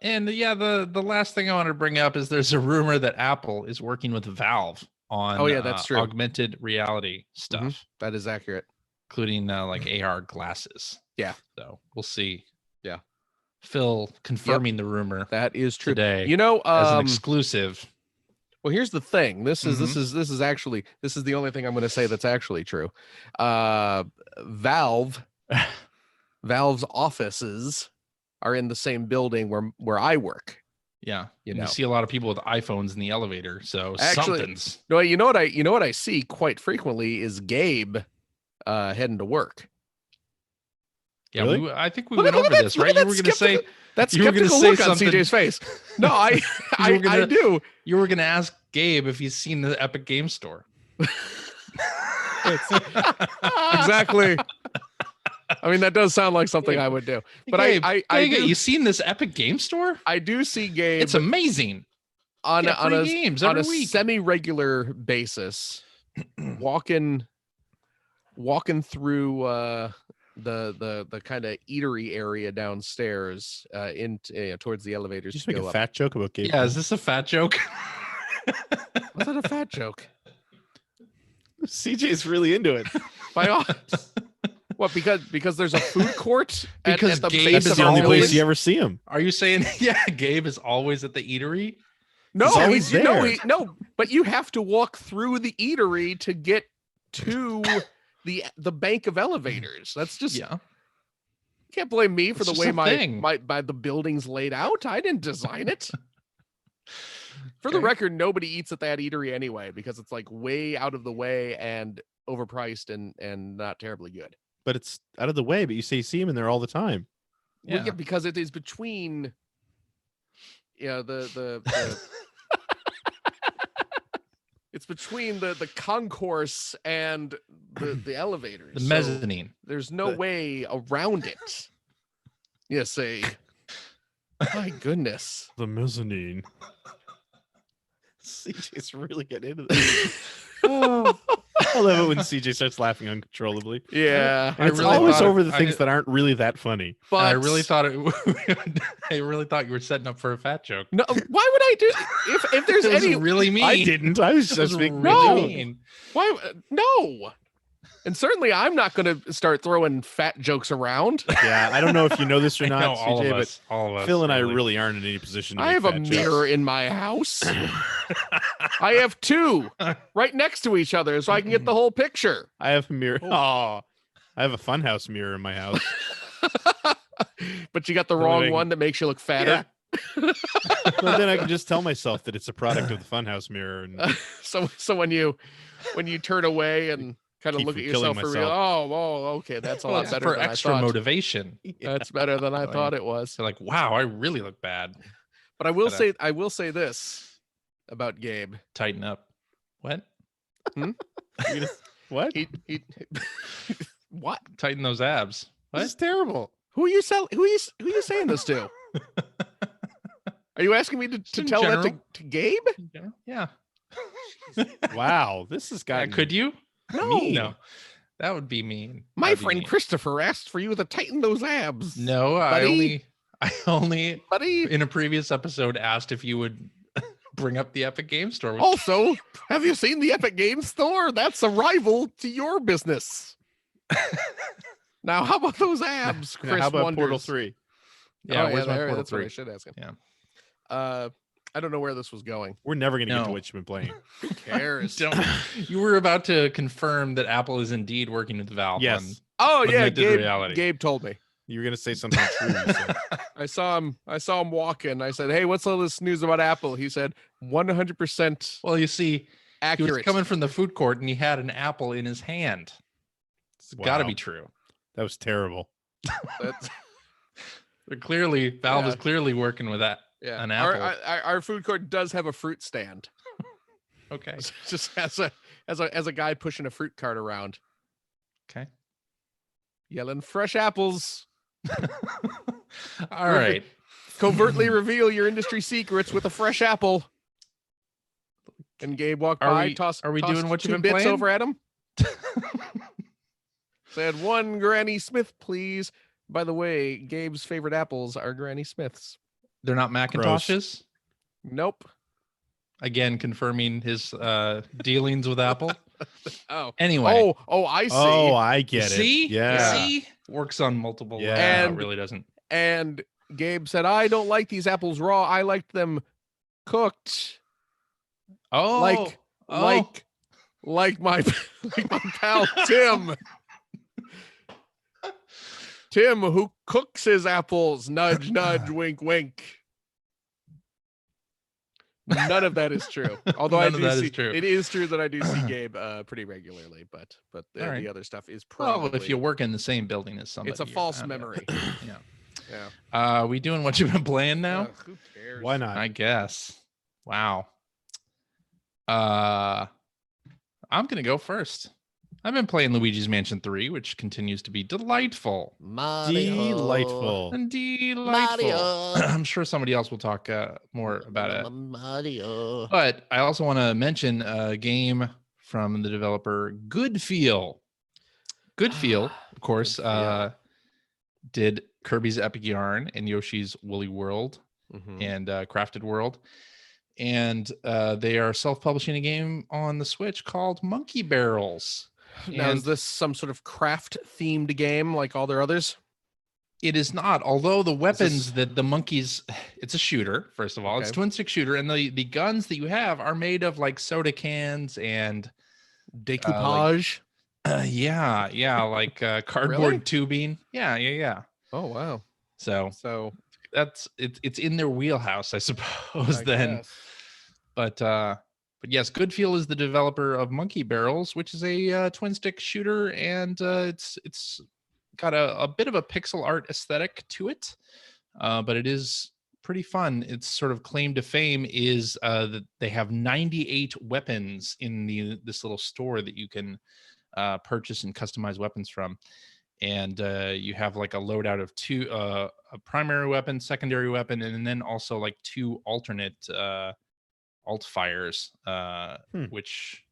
And yeah, the last thing I want to bring up is there's a rumor that Apple is working with Valve on Oh, yeah, that's true. augmented reality stuff, Mhm. That is accurate. including like AR glasses. Yeah. So we'll see. Yeah. Phil confirming the rumor That is true. today You know, as an exclusive. well, here's the thing. This is the only thing I'm going to say that's actually true. Valve's offices are in the same building where I work. Yeah. You And know. you see a lot of people with iPhones in the elevator. So Actually- something's No, you know what I see quite frequently is Gabe heading to work. yeah. Really? I think we Look went at- look over at this, that- right? look You at were that going to say skeptical- That you were gonna skeptical say look on something- CJ's face. No, I You were I gonna- do. you were going to ask Gabe if he's seen the Epic Game Store. Exactly. I mean, that does sound like something I would do. But Gabe, I Gabe, do, you seen this Epic Game Store? I do see Gabe It's amazing. on Get a, on free a games on every a week. semi-regular basis, walking through the kind of eatery area downstairs into towards the elevators. Did you just to make go a up. fat joke about Gabe? Yeah, is this a fat joke? Was that a fat joke? CJ's really into it. By all, what? Because there's a food court Because at the Gabe base That's is of the our only building? place you ever see him. Are you saying, yeah, Gabe is always at the eatery? No, He's always there. no, but you have to walk through the eatery to get to the bank of elevators. That's just Yeah. you can't blame me for It's the just way a thing. my the building's laid out. I didn't design it. For the Okay. record, nobody eats at that eatery anyway because it's like way out of the way and overpriced and not terribly good. But it's out of the way. But you see him in there all the time. Well, Yeah. yeah, because it is between the it's between the concourse and the elevators. The So mezzanine. there's no The- way around it. You see. My goodness. The mezzanine. CJ's really getting into this. I love it when CJ starts laughing uncontrollably. Yeah. I It's really always thought it- over the I things did- that aren't really that funny. But I really thought I really thought you were setting up for a fat joke. no. Why would I do if there's It was any really mean. I didn't. I was It was just being really No. mean. why no? And certainly I'm not going to start throwing fat jokes around. Yeah, I don't know if you know this or I not, know, all CJ, of but us. All of us. Phil and I really aren't in any position to I make have a fat jokes. mirror in my house. I have two right next to each other so I can get the whole picture. I have a mirror. Oh, I have a funhouse mirror in my house. But you got the So wrong they- one that makes you look fatter. But then I can just tell myself that it's a product of the funhouse mirror. And So when you turn away and kind of Keep look at from killing yourself for real, oh, okay, that's a Well, lot it's better for than extra I thought. motivation. That's better than I Like- thought it was. So like, wow, I really look bad. But I will Gotta- say this about Gabe. Tighten up. What? what? He what? Tighten those abs. This What? is terrible. Who are you who are you saying this to? Are you asking me to in tell that general. to Gabe? Yeah. Wow, this has Yeah, got. could you? No. No. That would be mean. My That'd be friend mean. Christopher asked for you to tighten those abs. No, Buddy. I only Buddy. in a previous episode asked if you would bring up the Epic Game Store. which- Also, have you seen the Epic Games Store? That's a rival to your business. Now, how about those abs, Now, Chris? how about Portal wonders? 3? yeah, where's my there- Portal that's 3? what I should ask him. Yeah. I don't know where this was going. We're never going to get to No. what you've been playing. Who cares? Don't, you were about to confirm that Apple is indeed working with Valve Yes. on Oh yeah, Augmented Gabe. reality. Gabe told me. You're gonna say something true. You said. I saw him walking. I said, "Hey, what's all this news about Apple?" He said, "100% Well, you see, he was accurate." coming from the food court and he had an apple in his hand. It's got to Wow. be true. That was terrible. That's, Valve is Yeah. clearly working with that. yeah. An Our, apple. our food court does have a fruit stand. Okay. Just as a guy pushing a fruit cart around, Okay. yelling "fresh apples." All right. Covertly reveal your industry secrets with a fresh apple. And Gabe walked Are by, we- tossed are we tossed doing what you've 2 been bits playing? over at him. Said 1 Granny Smith, please. By the way, Gabe's favorite apples are Granny Smiths. They're not Macintoshes. Nope. Again, confirming his dealings with Apple. Oh. Anyway. Oh, I see. Oh, I get it. See? Yeah. See? Works on multiple Yeah. levels. No, And- it really doesn't. And Gabe said, "I don't like these apples raw. I liked them cooked." Oh. Like like my like my pal Tim. Tim, who cooks his apples. Nudge, nudge, wink, wink. None of that is true. Although None of that is see, true. it is true that I do see Gabe pretty regularly, but the, All right. the other stuff is Well, probably if you work in the same building as somebody. it's a you're false bound to- memory. Yeah. Yeah. We doing what you've been playing now? Ugh, who cares? Why not? I guess. Wow. I'm gonna go first. I've been playing Luigi's Mansion 3, which continues to be delightful. Delightful. And delightful. I'm sure somebody else will talk more about it. Mario. But I also want to mention a game from the developer Goodfeel. Goodfeel, of course, Goodfeel. did Kirby's Epic Yarn and Yoshi's Woolly World Mhm. and Crafted World. And they are self-publishing a game on the Switch called Monkey Barrels. Now, is And this some sort of craft themed game like all their others? it is not, although the weapons this- that the monkeys, it's a shooter, first of all. It's Okay. twin stick shooter, and the guns that you have are made of like soda cans and Decoupage. yeah, like cardboard Really? tubing. Yeah. Oh wow. So So that's it's in their wheelhouse, I suppose. I then, guess. but yes, Goodfeel is the developer of Monkey Barrels, which is a twin stick shooter, and it's got a bit of a pixel art aesthetic to it, but it is pretty fun. Its sort of claim to fame is that they have 98 weapons in this little store that you can purchase and customize weapons from. And you have like a loadout of two, a primary weapon, secondary weapon, and then also like 2 alternate alt fires, which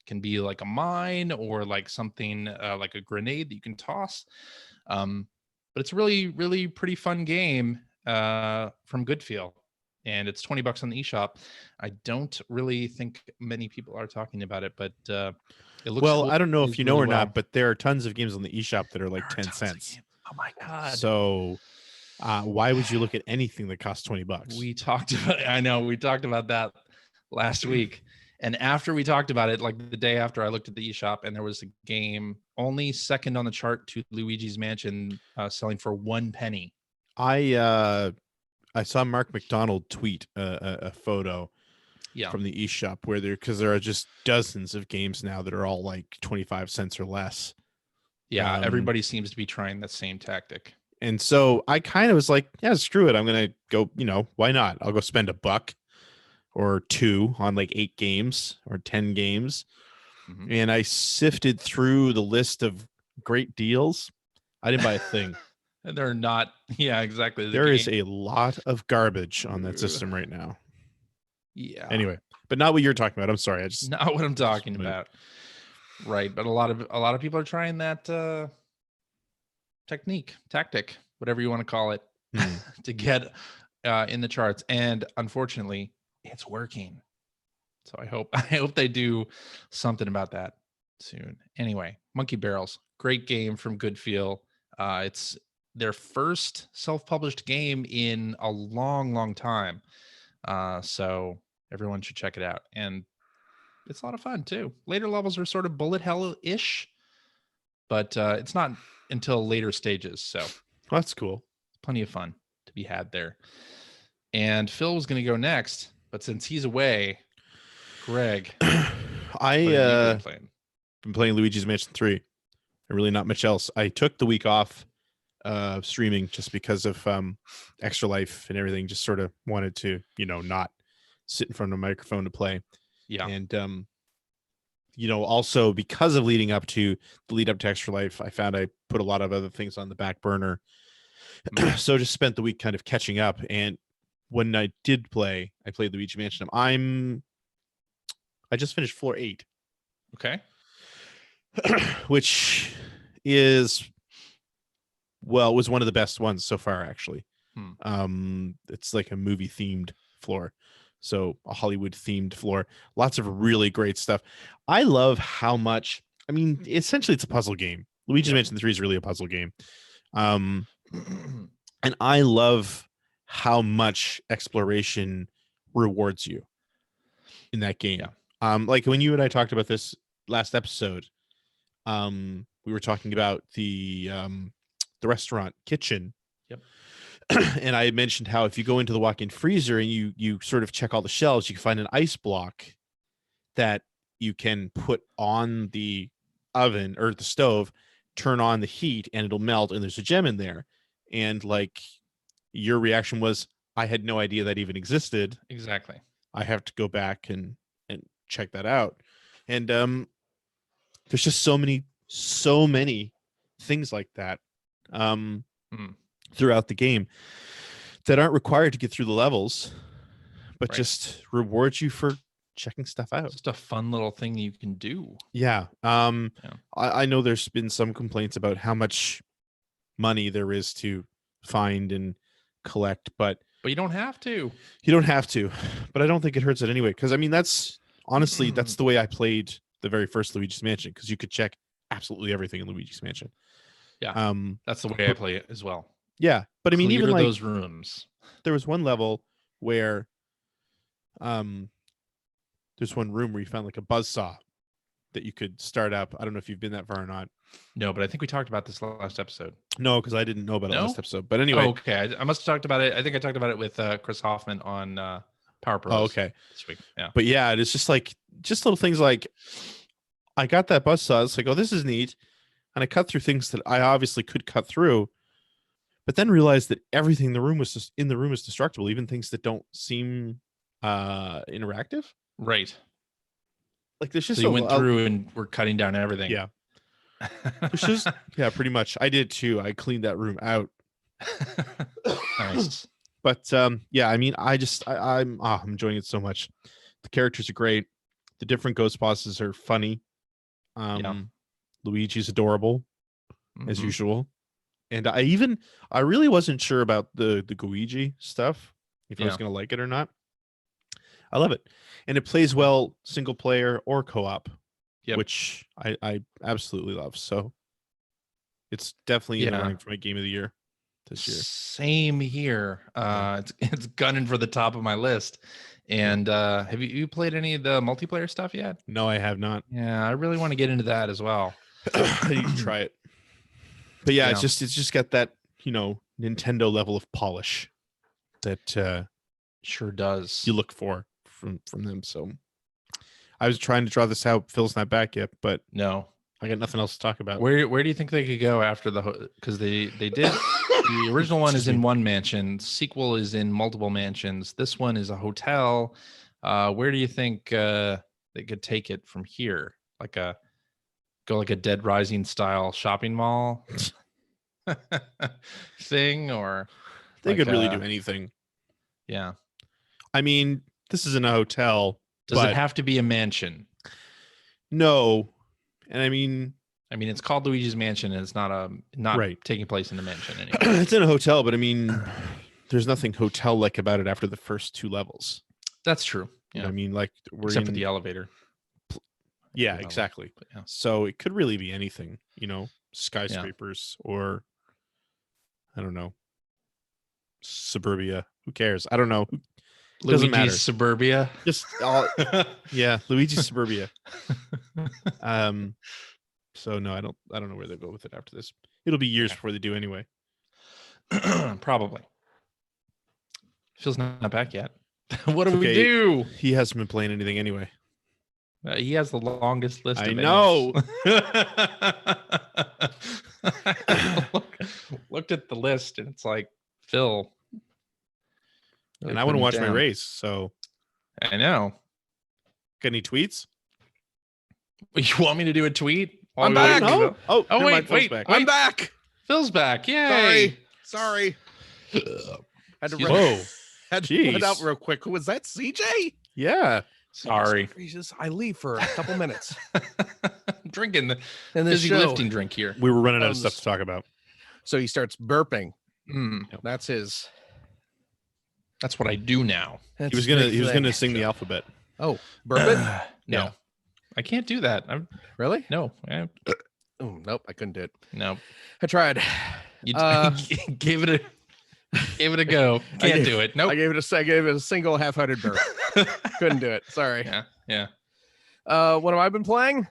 can be like a mine or like something like a grenade that you can toss. But it's a really, really pretty fun game from Goodfeel. And it's $20 on the eShop. I don't really think many people are talking about it, but it looks Well, cool. I don't know if Plays you know really or well. not, but there are tons of games on the eShop that are like There are 10 tons of cents. games. Oh my god! So why would you look at anything that costs $20? We talked about. I know we talked about that last week, and after we talked about it, like the day after, I looked at the eShop, and there was a game only second on the chart to Luigi's Mansion, selling for 1 penny. I saw Mark McDonald tweet a photo Yeah, from the eShop where there are just dozens of games now that are all like 25 cents or less. yeah. um, Everybody seems to be trying that same tactic. And so I kind of was like, yeah, screw it. I'm going to go, why not? I'll go spend $1 or $2 on like 8 games or 10 games. Mhm. And I sifted through the list of great deals. I didn't buy a thing. And they're not. Yeah, exactly. There is a lot of garbage on that system right now. Yeah. Anyway, but not what you're talking about. I'm sorry. I just Not what I'm talking Right. about. Right, but a lot of people are trying that tactic, whatever you want to call it, Hmm. to get in the charts. And unfortunately, it's working. So I hope they do something about that soon. Anyway, Monkey Barrels, great game from Goodfeel. It's their first self-published game in a long time. So everyone should check it out. And it's a lot of fun too. Later levels are sort of bullet hell-ish, but it's not until later stages. So Well, that's cool. Plenty of fun to be had there. And Phil was going to go next, but since he's away, Greg, what I have you been playing? been playing Luigi's Mansion 3 and really not much else. I took the week off streaming just because of Extra Life and everything. Just sort of wanted to, not sit in front of a microphone to play. Yeah. And also because of lead up to Extra Life, I found I put a lot of other things on the back burner. So just spent the week kind of catching up. And when I did play, I played Luigi Mansion. I just finished floor 8. Okay. Which is, well, was one of the best ones so far, actually. It's like a movie themed floor. So a Hollywood themed floor. Lots of really great stuff. I love how much, essentially it's a puzzle game. Luigi's Mansion 3 is really a puzzle game. And I love how much exploration rewards you in that game. Yeah. Like when you and I talked about this last episode, we were talking about the restaurant kitchen. Yep. And I mentioned how if you go into the walk-in freezer and you sort of check all the shelves, you can find an ice block that you can put on the oven or the stove, turn on the heat, and it'll melt, and there's a gem in there. And like your reaction was, I had no idea that even existed. Exactly. I have to go back and check that out. And there's just so many things like that throughout the game that aren't required to get through the levels, but just reward you for checking stuff out. It's just a fun little thing you can do. Yeah. I know there's been some complaints about how much money there is to find and collect, but you don't have to. You don't have to, but I don't think it hurts it anyway. Because that's honestly, that's the way I played the very first Luigi's Mansion, because you could check absolutely everything in Luigi's Mansion. Yeah. That's the way I play it as well. Yeah. But Clear even like those rooms. There was one level where there's one room where you found like a buzzsaw that you could start up. I don't know if you've been that far or not. No, but I think we talked about this last episode. No, because I didn't know about it last episode. But anyway. Oh, okay. I must have talked about it. I think I talked about it with Chris Hoffman on Power Pros. Oh, okay. This week. Yeah. But yeah, it's just little things like I got that buzzsaw. It's like, oh, this is neat. And I cut through things that I obviously could cut through, but then realized that everything in the room is destructible, even things that don't seem interactive. Right. Like there's just so you went through and we're cutting down everything. Yeah. It's just pretty much. I did too. I cleaned that room out. Nice. But I'm enjoying it so much. The characters are great. The different ghost bosses are funny. Luigi's adorable as usual. And I really wasn't sure about the Gooigi stuff, if I was going to like it or not. I love it. And it plays well single player or co-op, which I absolutely love. So it's definitely in the running for my game of the year this year. Same here. It's gunning for the top of my list. And have you played any of the multiplayer stuff yet? No, I have not. Yeah, I really want to get into that as well. I need to try it. But it's just got that, Nintendo level of polish that sure does. You look for from them. So I was trying to draw this out. Phil's not back yet, but no, I got nothing else to talk about. Where do you think they could go after because they did the original one is in one mansion, sequel is in multiple mansions. This one is a hotel. Where do you think they could take it from here? Like a Dead Rising style shopping mall thing, or they could really do anything. Yeah. I mean, this isn't a hotel. Does it have to be a mansion? No. And I mean, it's called Luigi's Mansion, and it's not taking place in a mansion anymore. It's in a hotel, but I mean, there's nothing hotel-like about it after the first 2 levels. That's true. Yeah. Except for the elevator. Yeah, exactly. Yeah. So it could really be anything, skyscrapers or I don't know, suburbia. Who cares? I don't know. It doesn't matter. Suburbia. Just Luigi's Suburbia. So no, I don't know where they go with it after this. It'll be years before they do anyway. Probably. Phil's not back yet. What do we Okay. do? He hasn't been playing anything anyway. He has the longest list. I of know. Looked at the list and it's like Phil. really And I want to putting watch it my down. race. So, I know. got any tweets? You want me to do a tweet? while I'm we wait back. for No. Phil? Oh, Oh, never wait, mind, Phil's wait. back. I'm back. Phil's back. Yay. Sorry. Had to Excuse run, Whoa. had to run Jeez. out real quick. Who was that? CJ? Yeah. Sorry. Jesus, I leave for a couple minutes. Drinking the And this fizzy show. lifting drink here. We were running out of Um, stuff to talk about. So he starts burping. Mm, That's his. that's what I do now. That's He was his gonna big thing. sing the alphabet. Oh, burp it? No, Yeah. I can't do that. I'm Really? no, Oh, nope, I couldn't do it. no. I tried. You Uh, gave it a go. I Can't gave- do it. Nope. I gave it a single half-hearted burp. Couldn't do it. Sorry. yeah. What have I been playing?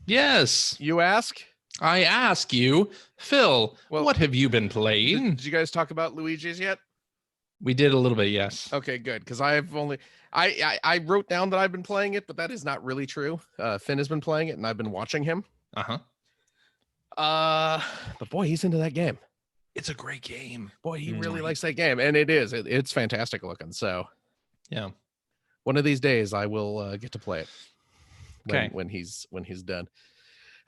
Yes. You ask. I ask you, Phil, Well, what have you been Did, playing? did you guys talk about Luigi's yet? We did a little bit, yes. Okay, good. Because I've only I wrote down that I've been playing it, but that is not really true. Finn has been playing it, and I've been watching him. Uh-huh. But boy, he's into that game. It's a great game. Boy, he really Mm. likes that game, and it's fantastic looking. So Yeah. one of these days, I will get to play it. Okay. When he's done.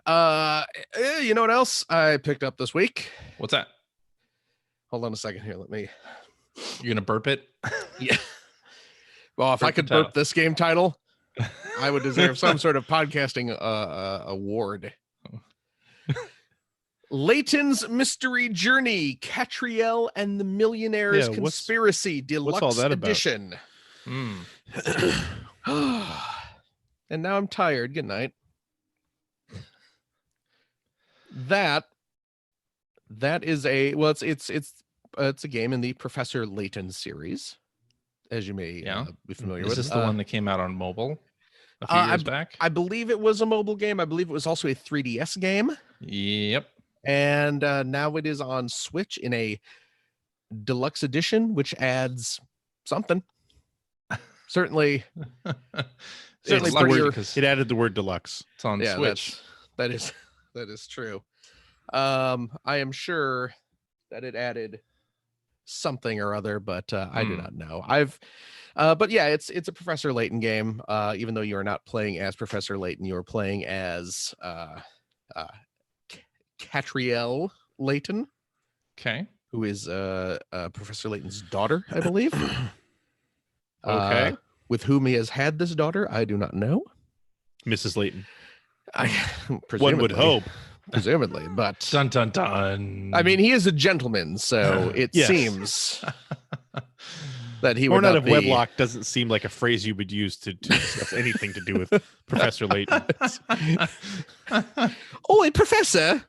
You know what else I picked up this week? What's that? Hold on a second here. Let me. You're gonna burp it? Yeah. Well, if I Burp the could title. burp this game title, I would deserve some sort of podcasting award. Layton's Mystery Journey, Catriel and the Millionaire's Yeah, what's- Conspiracy Deluxe all that about? Edition. Mm. And now I'm tired. Good night. That is it's a game in the Professor Layton series, as you may Yeah. be familiar Is with. this the one that came out on mobile a few I years back? I believe it was a mobile game. I believe it was also a 3DS game. Yep. And now it is on Switch in a deluxe edition, which adds something. Certainly, certainly It's part of weird your- because It added the word deluxe. it's on yeah, Switch. that is true. I am sure that it added something or other, but I do Hmm. not know. But yeah, it's a Professor Layton game. Even though you are not playing as Professor Layton, you are playing as Catriel Layton, Okay. who is Professor Layton's daughter, I believe. Okay. With whom he has had this daughter, I do not know. Mrs. Layton. One One would hope. presumably, but Dun dun dun. I mean, he is a gentleman, so it Yes. seems that he Born would out not of be. wedlock doesn't seem like a phrase you would use to discuss anything to do with Professor Layton. Oh, Professor,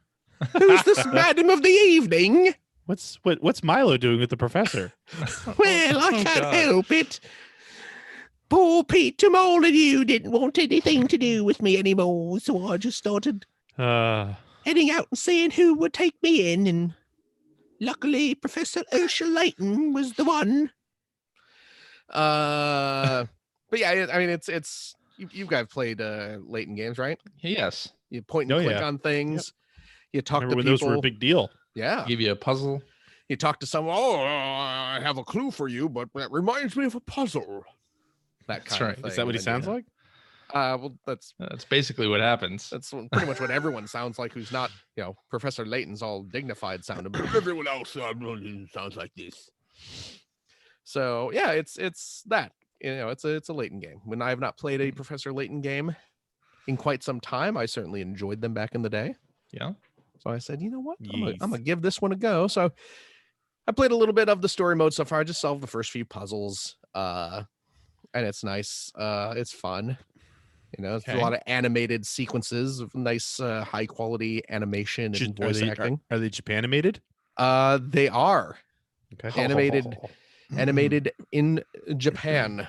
who's this madam of the evening? What's Milo doing with the professor? Well, I Oh, can't God. help it. Poor Peter Molyneux didn't want anything to do with me anymore, so I just started heading out and seeing who would take me in, and luckily Professor Ursula Layton was the one. But yeah, I mean, it's you guys played Layton games, right? yes. You point and Oh, click yeah. on things. You talk Remember to when people. those were a big deal? Yeah, Give you a puzzle. you talk to someone. Oh, I have a clue for you, but that reminds me of a puzzle. That That's kind right. of Is thing. that what he And sounds you- like? Well, that's That's basically what happens. pretty much what everyone sounds like who's not, Professor Layton's all dignified sounding, but everyone else sounds like this. So yeah, it's that. It's a Layton game. When I have not played a Professor Layton game in quite some time, I certainly enjoyed them back in the day. Yeah. So I said, you know what? I'm Yes. gonna give this one a go. So I played a little bit of the story mode so far. I just solved the first few puzzles. And it's nice. It's fun. It's a Okay. lot of animated sequences of nice high quality animation and voice acting. Are they Japanimated? They are Okay. animated in Japan.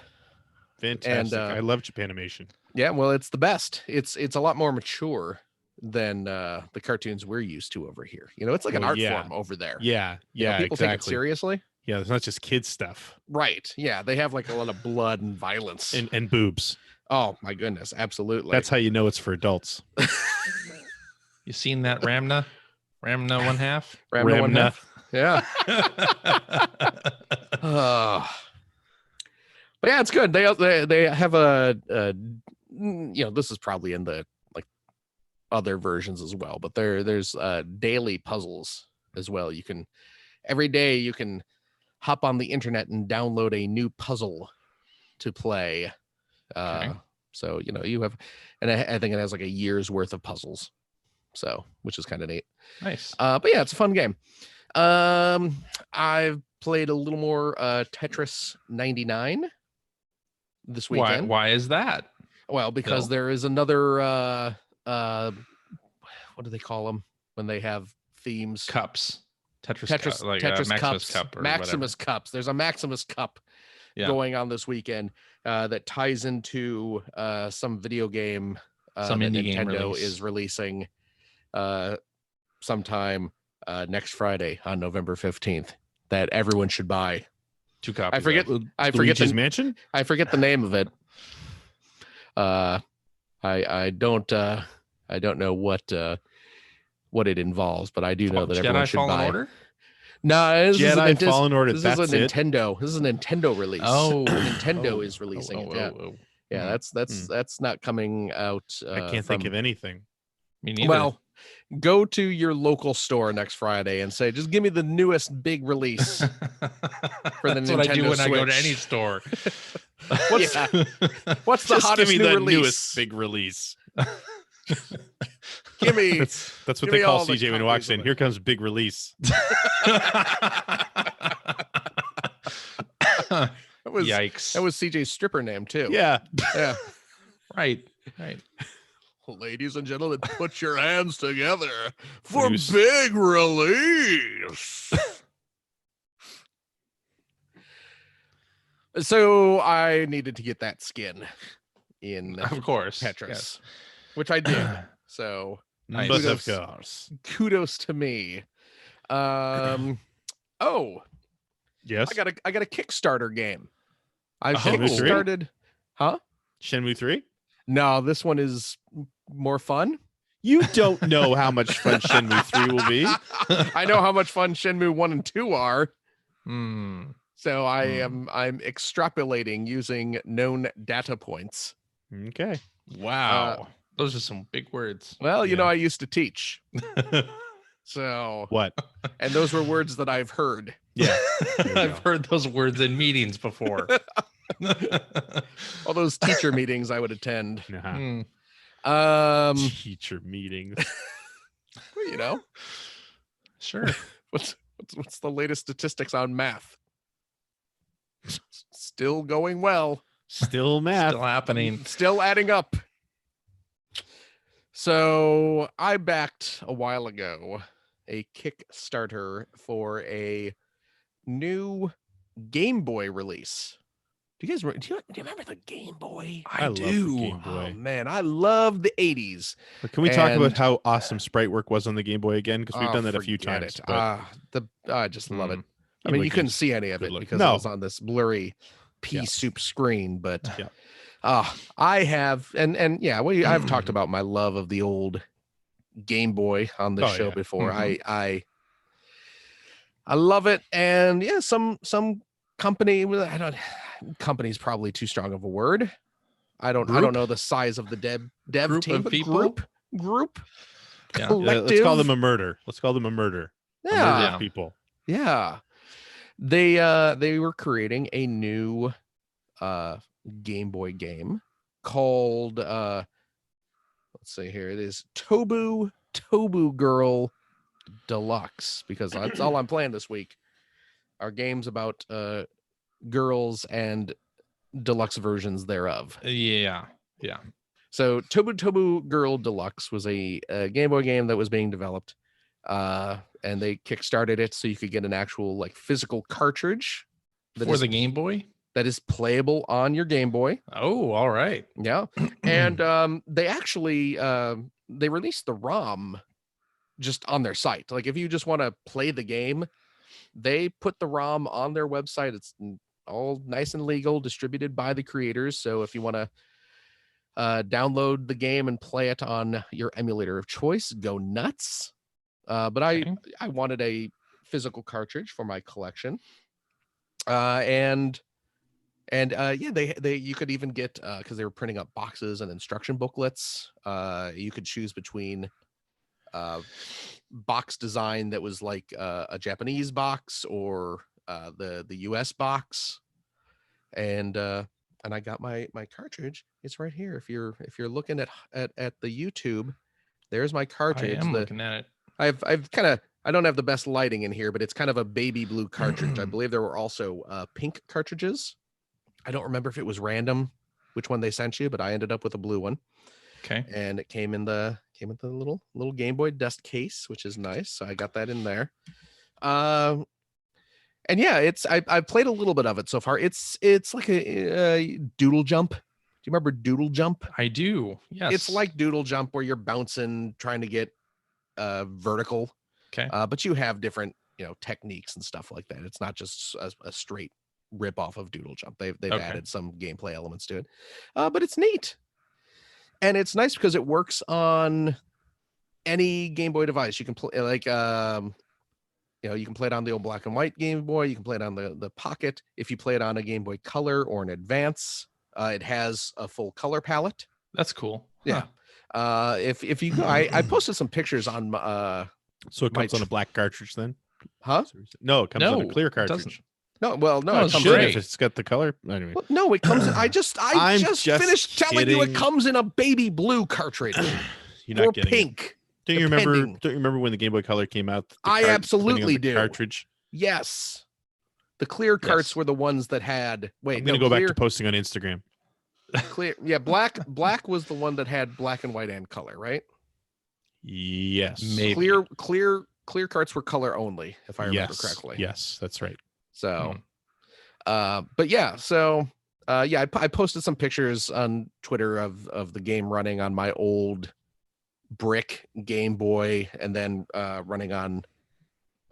Fantastic. and, I love Japanimation. Yeah, well, it's the best. It's a lot more mature than the cartoons we're used to over here. You know, it's like an Well, art yeah. form over there. Yeah, You know, yeah, people take it exactly. seriously. Yeah, there's not just kids stuff Right. Yeah, they have like a lot of blood and violence. and boobs. Oh my goodness, absolutely. That's how you know it's for adults. You seen that Ramna? Ramna 1/2? Ramna one Ramna. half. Yeah. But yeah, it's good. They have you know, this is probably in the like other versions as well, but there's daily puzzles as well. You can every day you can hop on the internet and download a new puzzle to play. Okay. So you know you have, and I think it has like a year's worth of puzzles, so which is kind of neat. Nice. But yeah, it's a fun game. I've played a little more Tetris 99 this weekend. Why is that? Well, because Bill? there is another what do they call them when they have themes? Cups. Tetris Tetris Maximus Cups, Cup or Maximus Cups. There's a Maximus Cup Yeah. going on this weekend that ties into some video game Some that indie game Nintendo release. is releasing sometime next Friday on November 15th that everyone should buy. 2 copies. I forget of. I forget Luigi's the Mansion. I forget the name of it. I don't know what it involves, but I do know that everyone Jedi should Fallen buy. Order? No, this is a Jedi Nintendo- Fallen Order. This That's is a it. Nintendo. This is a Nintendo release. Oh, Nintendo oh, is releasing oh, it. Yeah, oh, oh. yeah. Mhm. That's not coming out. I can't think of anything. Me neither. Well, go to your local store next Friday and say, just give me the newest big release. for the That's what I do Nintendo when I go to Switch. any store. What's What's the Just hottest give me new the release? newest big release. Give me. That's what give they me call all the CJ when he copies walks of in. it. Here comes big release. That was Yikes. that was CJ's stripper name too. Yeah. Yeah. right. Ladies and gentlemen, put your hands together for He was- big release. So I needed to get that skin in Of course. Tetris, Yes. which I did. So Nice. But Kudos. of course. kudos to me. Oh, Yes. I got a Kickstarter game. I've Shenmue 3? kickstarted. Huh? Shenmue 3? No, this one is more fun. You don't know how much fun Shenmue 3 will be. I know how much fun Shenmue 1 and 2 are. Hmm. So I'm extrapolating using known data points. Okay. Wow. Those are some big words. Well, you Yeah. know, I used to teach. So, What? and those were words that I've heard. Yeah. There you I've go. heard those words in meetings before. All those teacher meetings I would attend. Nah. Hmm. Teacher meetings. You know, Sure. what's the latest statistics on math? Still going well. Still math. Still happening. Still adding up. So I backed a while ago a Kickstarter for a new Game Boy release. Do you remember the Game Boy? I love the Game Oh Boy. man, I love the 80s. But can we talk And- about how awesome sprite work was on the Game Boy again? Because we've Oh, done that a few forget times. it. But I just love it. Mm. I Game mean, Boy you couldn't games, see any of good it look. because No. it was on this blurry pea Yeah. soup screen, but Yeah. I have and yeah, I've talked about my love of the old Game Boy on this Oh, show yeah. before. Mhm. I love it, and yeah, some company. I don't. Company's probably too strong of a word. I don't Group? know the size of the dev Group team, of but people? group, Yeah. collective. let's call them a murder. Let's call them a murder. A murder Yeah, of people. yeah. They were creating a new Game Boy game called let's see here. It is Tobu Girl Deluxe, because that's all I'm playing this week. Are games about girls and deluxe versions thereof. Yeah. So Tobu Girl Deluxe was a Game Boy game that was being developed, and they kickstarted it so you could get an actual like physical cartridge that For is- the Game Boy? that is playable on your Game Boy. Oh, all right. Yeah, and they actually they released the ROM just on their site. Like if you just want to play the game, they put the ROM on their website. It's all nice and legal, distributed by the creators. So if you want to download the game and play it on your emulator of choice, go nuts. But Okay. I wanted a physical cartridge for my collection. And yeah, they you could even get because they were printing up boxes and instruction booklets. You could choose between box design that was like a Japanese box or the US box, and I got my cartridge. It's right here. If you're looking at the YouTube, there's my I cartridge. am looking at it. I've kind of, I don't have the best lighting in here, but it's kind of a baby blue cartridge. I believe there were also pink cartridges. I don't remember if it was random which one they sent you, but I ended up with a blue one. Okay. And it came in the little Game Boy Dust case, which is nice. So I got that in there. And yeah, it's I played a little bit of it so far. It's like a Doodle Jump. Do you remember Doodle Jump? I do. Yes. It's like Doodle Jump where you're bouncing, trying to get vertical. Okay. But you have different, techniques and stuff like that. It's not just a straight rip off of Doodle Jump. They've Okay. added some gameplay elements to it. But it's neat. And it's nice because it works on any Game Boy device. You can play you can play it on the old black and white Game Boy. You can play it on the Pocket. If you play it on a Game Boy Color or an Advance, it has a full color palette. That's cool. Yeah. If you go, I posted some pictures on So it comes my on a black cartridge then? huh? No, it comes on a No, clear it doesn't. cartridge. No, well, no, Oh, it it comes should. in. If it's got the color. Anyway. Well, no, it comes in. I I'm just just finished telling you it kidding. comes in a baby blue cartridge You're or not getting it. pink. Don't you remember? depending. Don't you remember when the Game Boy Color came out? I absolutely depending on the do. Cartridge. Yes. The clear carts Yes. were the ones that had. Wait, I'm gonna no, go clear, back to posting on Instagram. clear. Yeah, black was the one that had black and white and color, right? Yes. Maybe. Clear carts were color only, if I remember Yes. correctly. Yes, that's right. So, but yeah, so yeah, I posted some pictures on Twitter of the game running on my old brick Game Boy, and then running on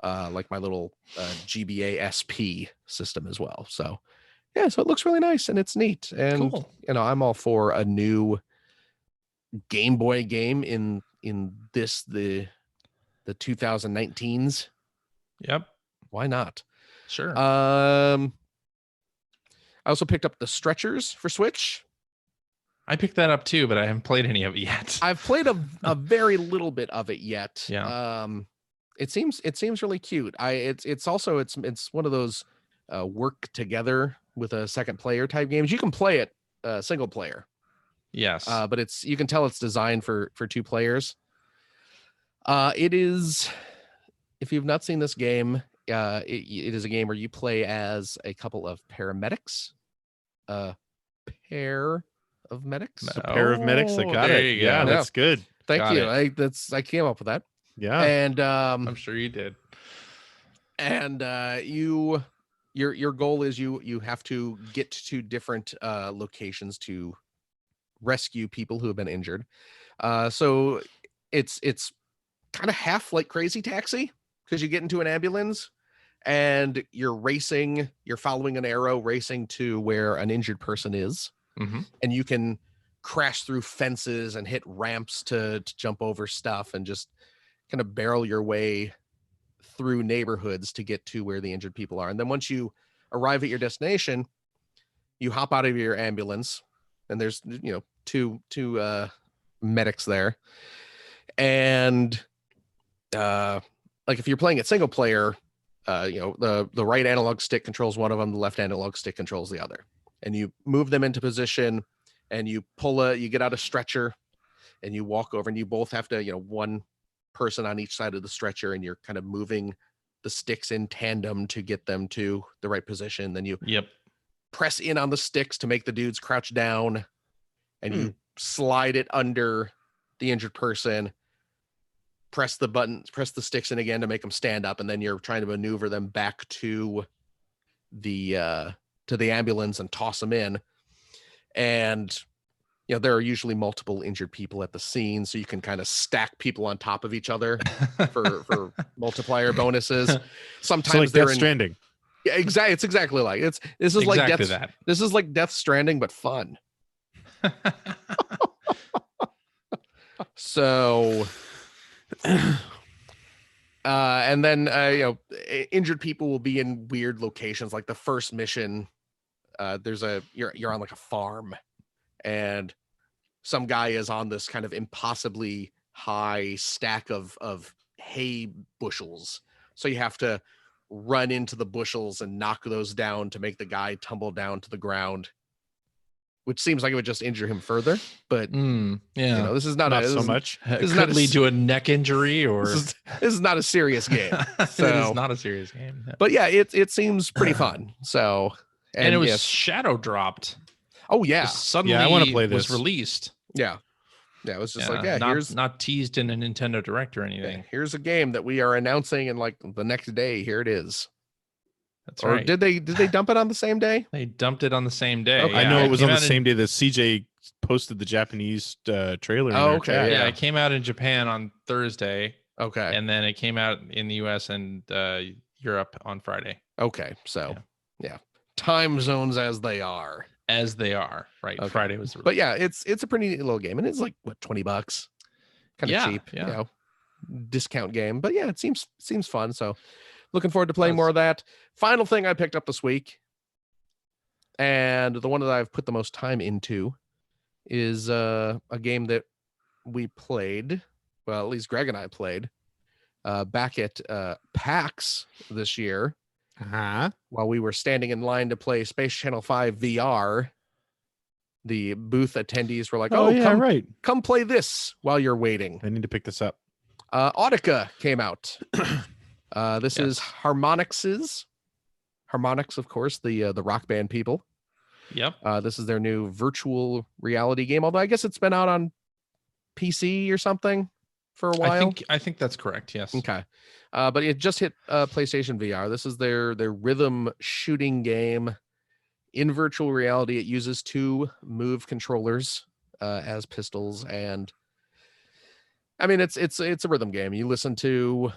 like my little GBA SP system as well. So yeah, so it looks really nice and it's neat, and Cool. I'm all for a new Game Boy game in the 2019s. Yep. Why not? Sure. I also picked up the Stretchers for Switch. I picked that up too, but I haven't played any of it yet. I've played a very little bit of it yet. Yeah. It seems really cute. It's one of those work together with a second player type games. You can play it single player, Yes. but you can tell it's designed for two players. It is, if you've not seen this game, it is a game where you play as a couple of paramedics, pair of medics. No. A pair of medics that Oh, got there it. you Yeah, go. that's good. Thank Got you. it. I came up with that. Yeah. And I'm sure you did. your goal is you have to get to different locations to rescue people who have been injured. So it's kind of half like Crazy Taxi, because you get into an ambulance and you're following an arrow racing to where an injured person is, Mm-hmm. and you can crash through fences and hit ramps to jump over stuff and just kind of barrel your way through neighborhoods to get to where the injured people are. And then once you arrive at your destination, you hop out of your ambulance, and there's two medics there, and like if you're playing it single player, the right analog stick controls one of them, the left analog stick controls the other, and you move them into position, and you you get out a stretcher, and you walk over, and you both have to, one person on each side of the stretcher, and you're kind of moving the sticks in tandem to get them to the right position. Then you Yep. press in on the sticks to make the dudes crouch down, and you slide it under the injured person, press the sticks in again to make them stand up, and then you're trying to maneuver them back to the ambulance and toss them in. And there are usually multiple injured people at the scene, so you can kind of stack people on top of each other for multiplier bonuses. Sometimes So like they're Death Stranding. Yeah, exactly. It's exactly like this is like Exactly Death. that. This is like Death Stranding, but fun. So, and then injured people will be in weird locations. Like the first mission, you're on like a farm, and some guy is on this kind of impossibly high stack of hay bushels. So you have to run into the bushels and knock those down to make the guy tumble down to the ground, which seems like it would just injure him further. But Yeah. this is not so much. It is could not a lead s- to a neck injury or this is not a serious game. it So, is not a serious game. Yeah. but yeah, it seems pretty fun. So, And it was yes. shadow dropped. Oh yeah, Just suddenly I wanna play was this. released. yeah. It was just not not teased in a Nintendo Direct or anything. here's a game that we are announcing, and like the next day, here it is. That's Or right. did they dump it on the same day? They dumped it on the same day. Okay. I know it was came on the out same day that CJ posted the Japanese trailer. in Oh, our okay, chat. Yeah, yeah. it came out in Japan on Thursday, Okay. and then it came out in the US and Europe on Friday, Okay. So yeah. Time zones as they are. as they are. Right, Okay. Friday was. But yeah, it's a pretty neat little game, and it's like what, $20, kind of Yeah, cheap, yeah. discount game. But yeah, it seems fun. So looking forward to playing Does. more of that. Final thing I picked up this week, and the one that I've put the most time into, is a game that we played. Well, at least Greg and I played back at PAX this year. Uh-huh. While we were standing in line to play Space Channel 5 VR, the booth attendees were like, Oh, yeah, right. come play this while you're waiting. I need to pick this up. Audica came out. This is Yes. Harmonix, of course, the rock band people. Yep. This is their new virtual reality game, although I guess it's been out on PC or something for a while. I think that's correct. Yes. Okay. But it just hit PlayStation VR. This is their rhythm shooting game in virtual reality. It uses 2 Move controllers as pistols, and I mean it's a rhythm game. You listen to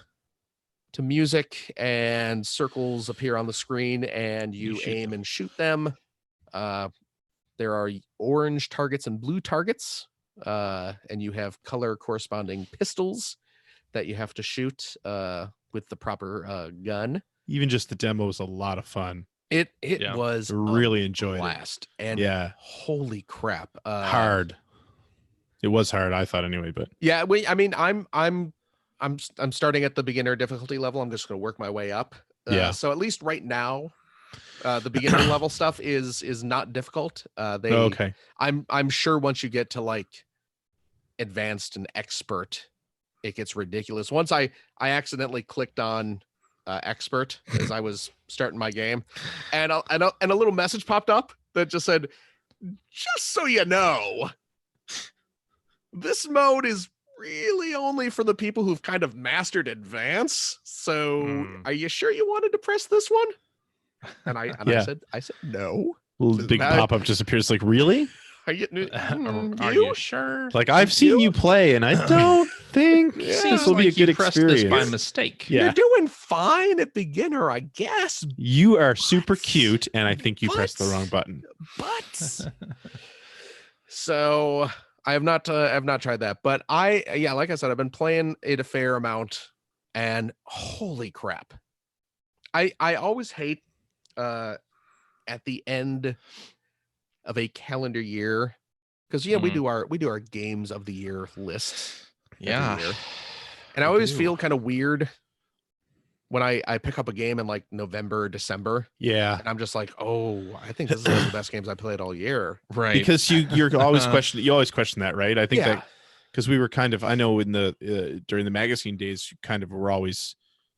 music, and circles appear on the screen, and you shoot aim them. and shoot them. There are orange targets and blue targets, and you have color corresponding pistols that you have to shoot with the proper gun. Even just the demo was a lot of fun. It Yeah. was Really a enjoyed blast, and Yeah. holy crap, Hard. It was hard, I thought anyway, but Yeah, I mean, I'm starting at the beginner difficulty level. I'm just going to work my way up. Yeah. So at least right now, the beginner level stuff is not difficult. okay. I'm sure once you get to like advanced and expert, it gets ridiculous. Once I accidentally clicked on expert as I was starting my game, and a little message popped up that just said, "Just so you know, this mode is really only for the people who've kind of mastered advance. So are you sure you wanted to press this one?" And I said no. Little big That- pop-up just appears like, really? Are you, Are you sure? Like, I've seen you play, and I don't think Yeah. this Seems will be a like you good pressed experience. this by mistake. Yeah. You're doing fine at beginner, I guess. You are super What? cute, and I think you pressed the What? wrong button. But so I have not tried that, but like I said, I've been playing it a fair amount, and holy crap. I always hate at the end of a calendar year, because we do our games of the year lists. Yeah. year. And I We always do. feel kind of weird when I pick up a game in like November or December, Yeah. and I'm just like, oh, I think this is one of the best games I played all year. Right. Because you're always questioning, you always question that, right? I think Yeah. that because we were kind of, I know in the during the magazine days, you kind of were always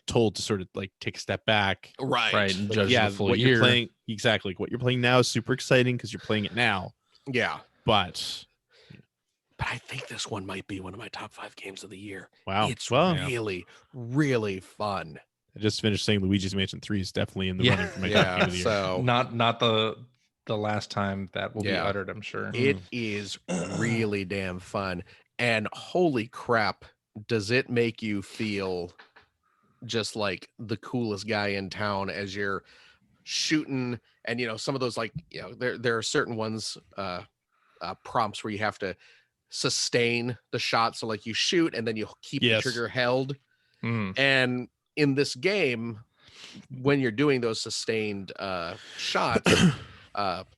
told to sort of like take a step back. right. And Like, judge yeah, the full what year. you're playing, exactly. Like, what you're playing now is super exciting because you're playing it now. Yeah. But But I think this one might be one of my top 5 games of the year. wow, It's well, really, really fun. I just finished saying Luigi's Mansion 3 is definitely in the Yeah. running for my top game Yeah. of the year. So Not the the last time that will be Yeah. uttered, I'm sure. It is really damn fun. And holy crap, does it make you feel just like the coolest guy in town as you're shooting. And some of those, like, there are certain ones, prompts where you have to sustain the shot. So like you shoot and then you keep the Yes. trigger held. Mm. And in this game, when you're doing those sustained shots,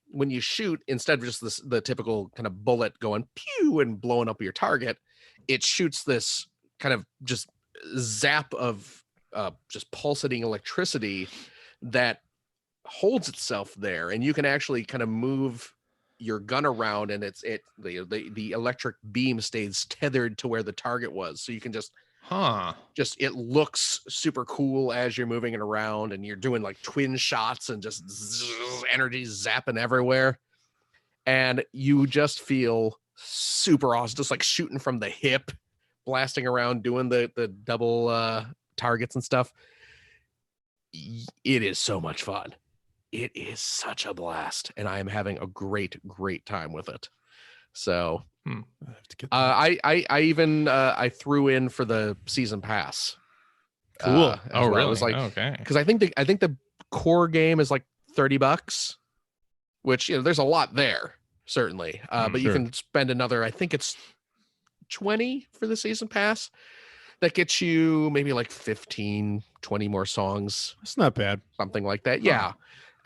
when you shoot, instead of just the typical kind of bullet going pew and blowing up your target, it shoots this kind of just zap of just pulsating electricity that holds itself there, and you can actually kind of move your gun around, and the electric beam stays tethered to where the target was, so you can just it looks super cool as you're moving it around, and you're doing like twin shots and just energy zapping everywhere, and you just feel super awesome, just like shooting from the hip, blasting around, doing the double targets and stuff. It is so much fun. It is such a blast, and I am having a great time with it. So I have to get that. I even I threw in for the season pass. Cool. As Oh, well. really? It was like, Okay. because I think the core game is like $30, which there's a lot there, certainly. But you Sure. can spend another, I think it's 20 for the season pass. That gets you maybe like 15, 20 more songs, That's not bad. something like that. Yeah.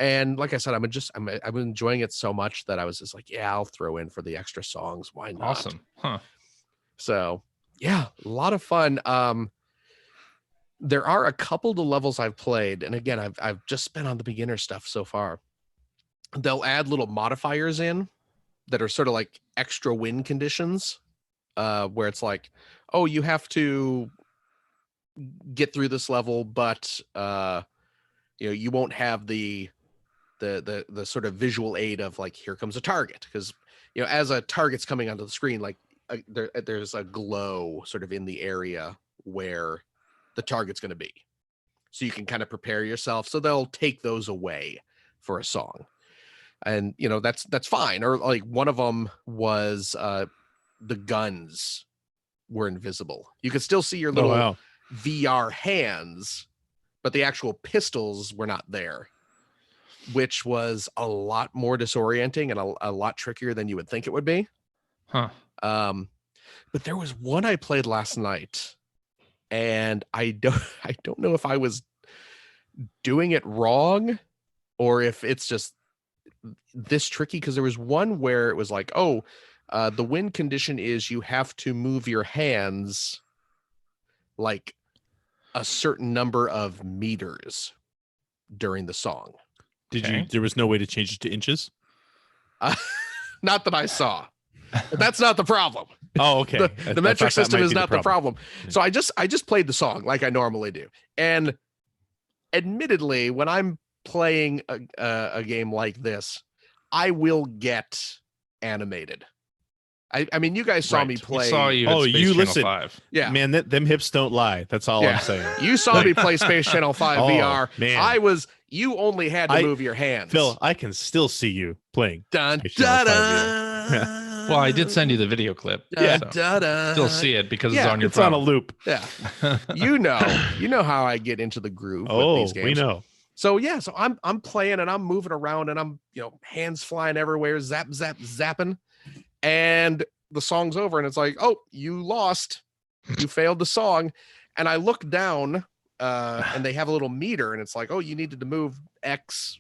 And like I said, I'm enjoying it so much that I was just like, yeah, I'll throw in for the extra songs. Why not? Awesome. Huh. So yeah, a lot of fun. There are a couple of the levels I've played, and again, I've just been on the beginner stuff so far. They'll add little modifiers in that are sort of like extra win conditions, where it's like, oh, you have to get through this level, but you won't have the sort of visual aid of like, here comes a target, because as a target's coming onto the screen, like there's a glow sort of in the area where the target's going to be, so you can kind of prepare yourself. So they'll take those away for a song, and that's fine. Or like one of them was the guns were invisible. You could still see your little wow. VR hands, but the actual pistols were not there, which was a lot more disorienting and a lot trickier than you would think it would be. Huh. But there was one I played last night, and I don't know if I was doing it wrong or if it's just this tricky, because there was one where it was like, oh, the win condition is you have to move your hands like a certain number of meters during the song. There was no way to change it to inches? Not that I saw. But that's not the problem. Oh, okay. The metric system is not the problem. So I just played the song like I normally do. And admittedly, when I'm playing a game like this, I will get animated. I mean, you guys saw me play. We saw you. At Space you Channel listen. 5. Yeah, Man, them hips don't lie. That's all Yeah. I'm saying. you saw me play Space Channel 5 Oh, VR. man. You only had to move your hands. Phil, I can still see you playing. Dun, Space Channel da, 5 da, Well, I did send you the video clip. da, so da, da. still see it because Yeah, it's on your It's on a phone. loop. Yeah, you know how I get into the groove with Oh, these games. we know. So yeah, so I'm playing and I'm moving around and I'm hands flying everywhere, zapping, and the song's over and it's like, oh, you lost, you failed the song, and I look down and they have a little meter and it's like, oh, you needed to move X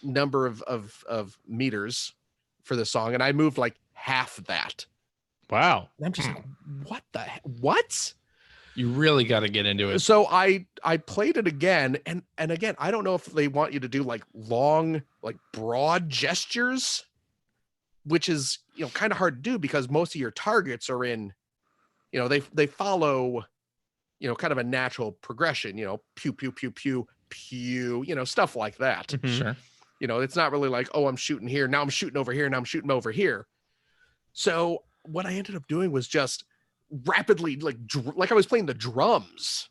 number of meters for the song, and I moved like half that. Wow. And I'm just like, what the heck? What? You really got to get into it. So I played it again, and again, I don't know if they want you to do like long, like broad gestures, which is kind of hard to do because most of your targets are in, they follow, kind of a natural progression, pew pew pew pew pew, stuff like that. Mhm. Sure. It's not really like, oh, I'm shooting here, now I'm shooting over here, now I'm shooting over here. So what I ended up doing was just rapidly, like I was playing the drums,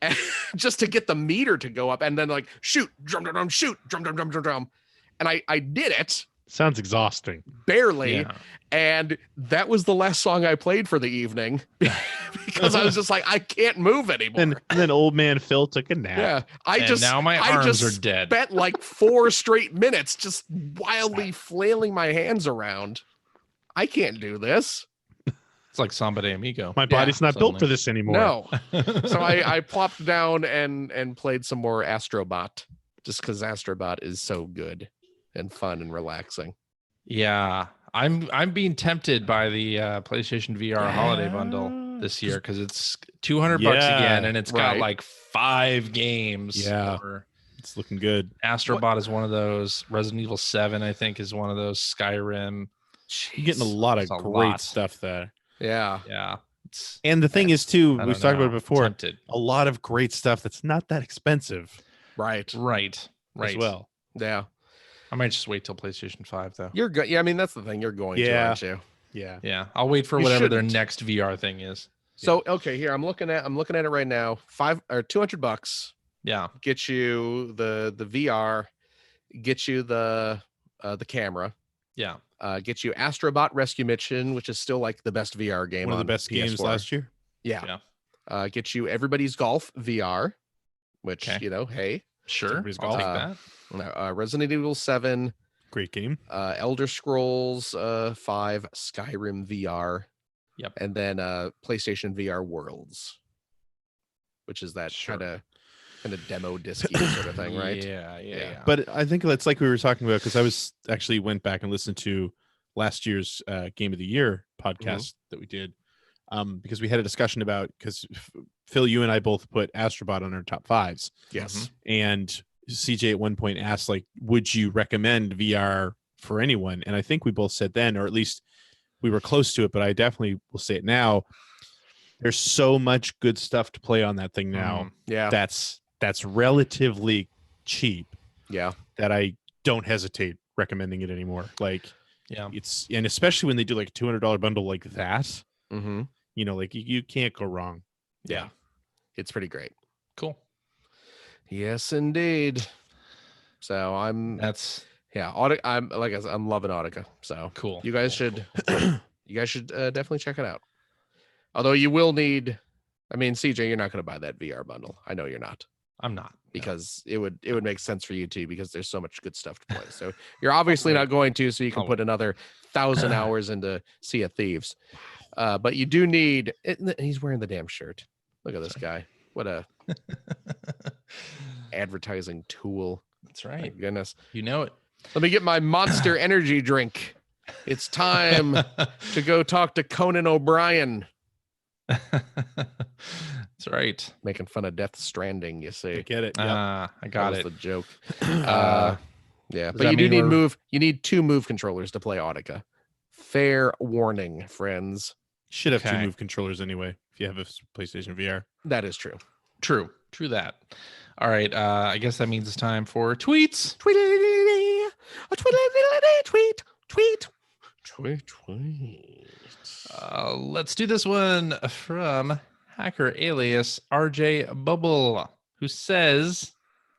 and just to get the meter to go up, and then like shoot, drum drum drum, shoot, drum drum drum drum drum, and I did it Sounds exhausting. barely. Yeah. And that was the last song I played for the evening because I was just like, I can't move anymore. And then old man Phil took a nap. Yeah, And now my arms are dead. Spent like 4 straight minutes just wildly flailing my hands around. I can't do this. It's like Samba de Amigo. My body's not built suddenly. for this anymore. No. So I plopped down and played some more Astrobot just because Astrobot is so good and fun and relaxing. Yeah, I'm being tempted by the PlayStation VR holiday bundle Yeah. this year because it's $200 again, and it's got right. like 5 games. Yeah. for- It's looking good. Astrobot is one of those. Resident Evil 7, I think, is one of those. Skyrim. You're getting a lot of It's a great lot. stuff there. Yeah. Yeah. It's, And the thing is, too, I we've don't talked about know. it before, Tempted. a lot of great stuff that's not that expensive Right. Right. Right. as well. Yeah. I might just wait till PlayStation 5 though. You're good. Yeah, I mean that's the thing. You're going to, Yeah. aren't you? Yeah. Yeah, I'll wait for You whatever their shouldn't. next VR thing is. So okay, here I'm looking at it right now. $200 Yeah. get you the VR, get you the camera, Yeah. get you Astrobot Rescue Mission, which is still like the best VR game. One of the on best games PS4. last year. Yeah. Get you Everybody's Golf VR, which Okay. hey, Sure. Everybody's I'll take golf. that. Resident Evil 7, Great game. Elder Scrolls 5, Skyrim VR. Yep. And then PlayStation VR Worlds, which is that Sure. kind of demo disky sort of thing, right? Yeah. Yeah. But I think that's like we were talking about because I was actually went back and listened to last year's Game of the Year podcast that we did because we had a discussion about because Phil, you and I both put Astrobot on our top 5s, Yes. and CJ at one point asked like, would you recommend VR for anyone? And I think we both said then, or at least we were close to it, but I definitely will say it now. There's so much good stuff to play on that thing now. Yeah. That's relatively cheap Yeah. that I don't hesitate recommending it anymore. Like Yeah. it's, and especially when they do like a $200 bundle like that, Mm-hmm. you know, like you can't go wrong. Yeah. It's pretty great. Cool. Yes, indeed. So I'm That's Audica. I'm like I said, I'm loving Audica. So cool. you guys should definitely check it out. Although you will need, I mean, CJ, you're not going to buy that VR bundle. I know you're not, I'm not. No. because it would make sense for you too, because there's so much good stuff to play. So you're obviously not going to, so you can I'll put another 1,000 hours into Sea of Thieves. But you do need. He's wearing the damn shirt. Look at this guy. What a advertising tool. That's My right. goodness. You know it. Let me get my Monster Energy drink. It's time to go talk to Conan O'Brien. That's right. Making fun of Death Stranding, you I see. get it. Yep. I That got was it. the joke. Uh, Yeah, does but that you do mean need we're- you need 2 move controllers to play Audica. Fair warning, friends. Should have 2 Okay. move controllers anyway if you have a PlayStation VR. That is true. True that. All right. I guess that means it's time for tweets. Tweet, tweet, tweet. Let's do this one from hacker alias RJ Bubble, who says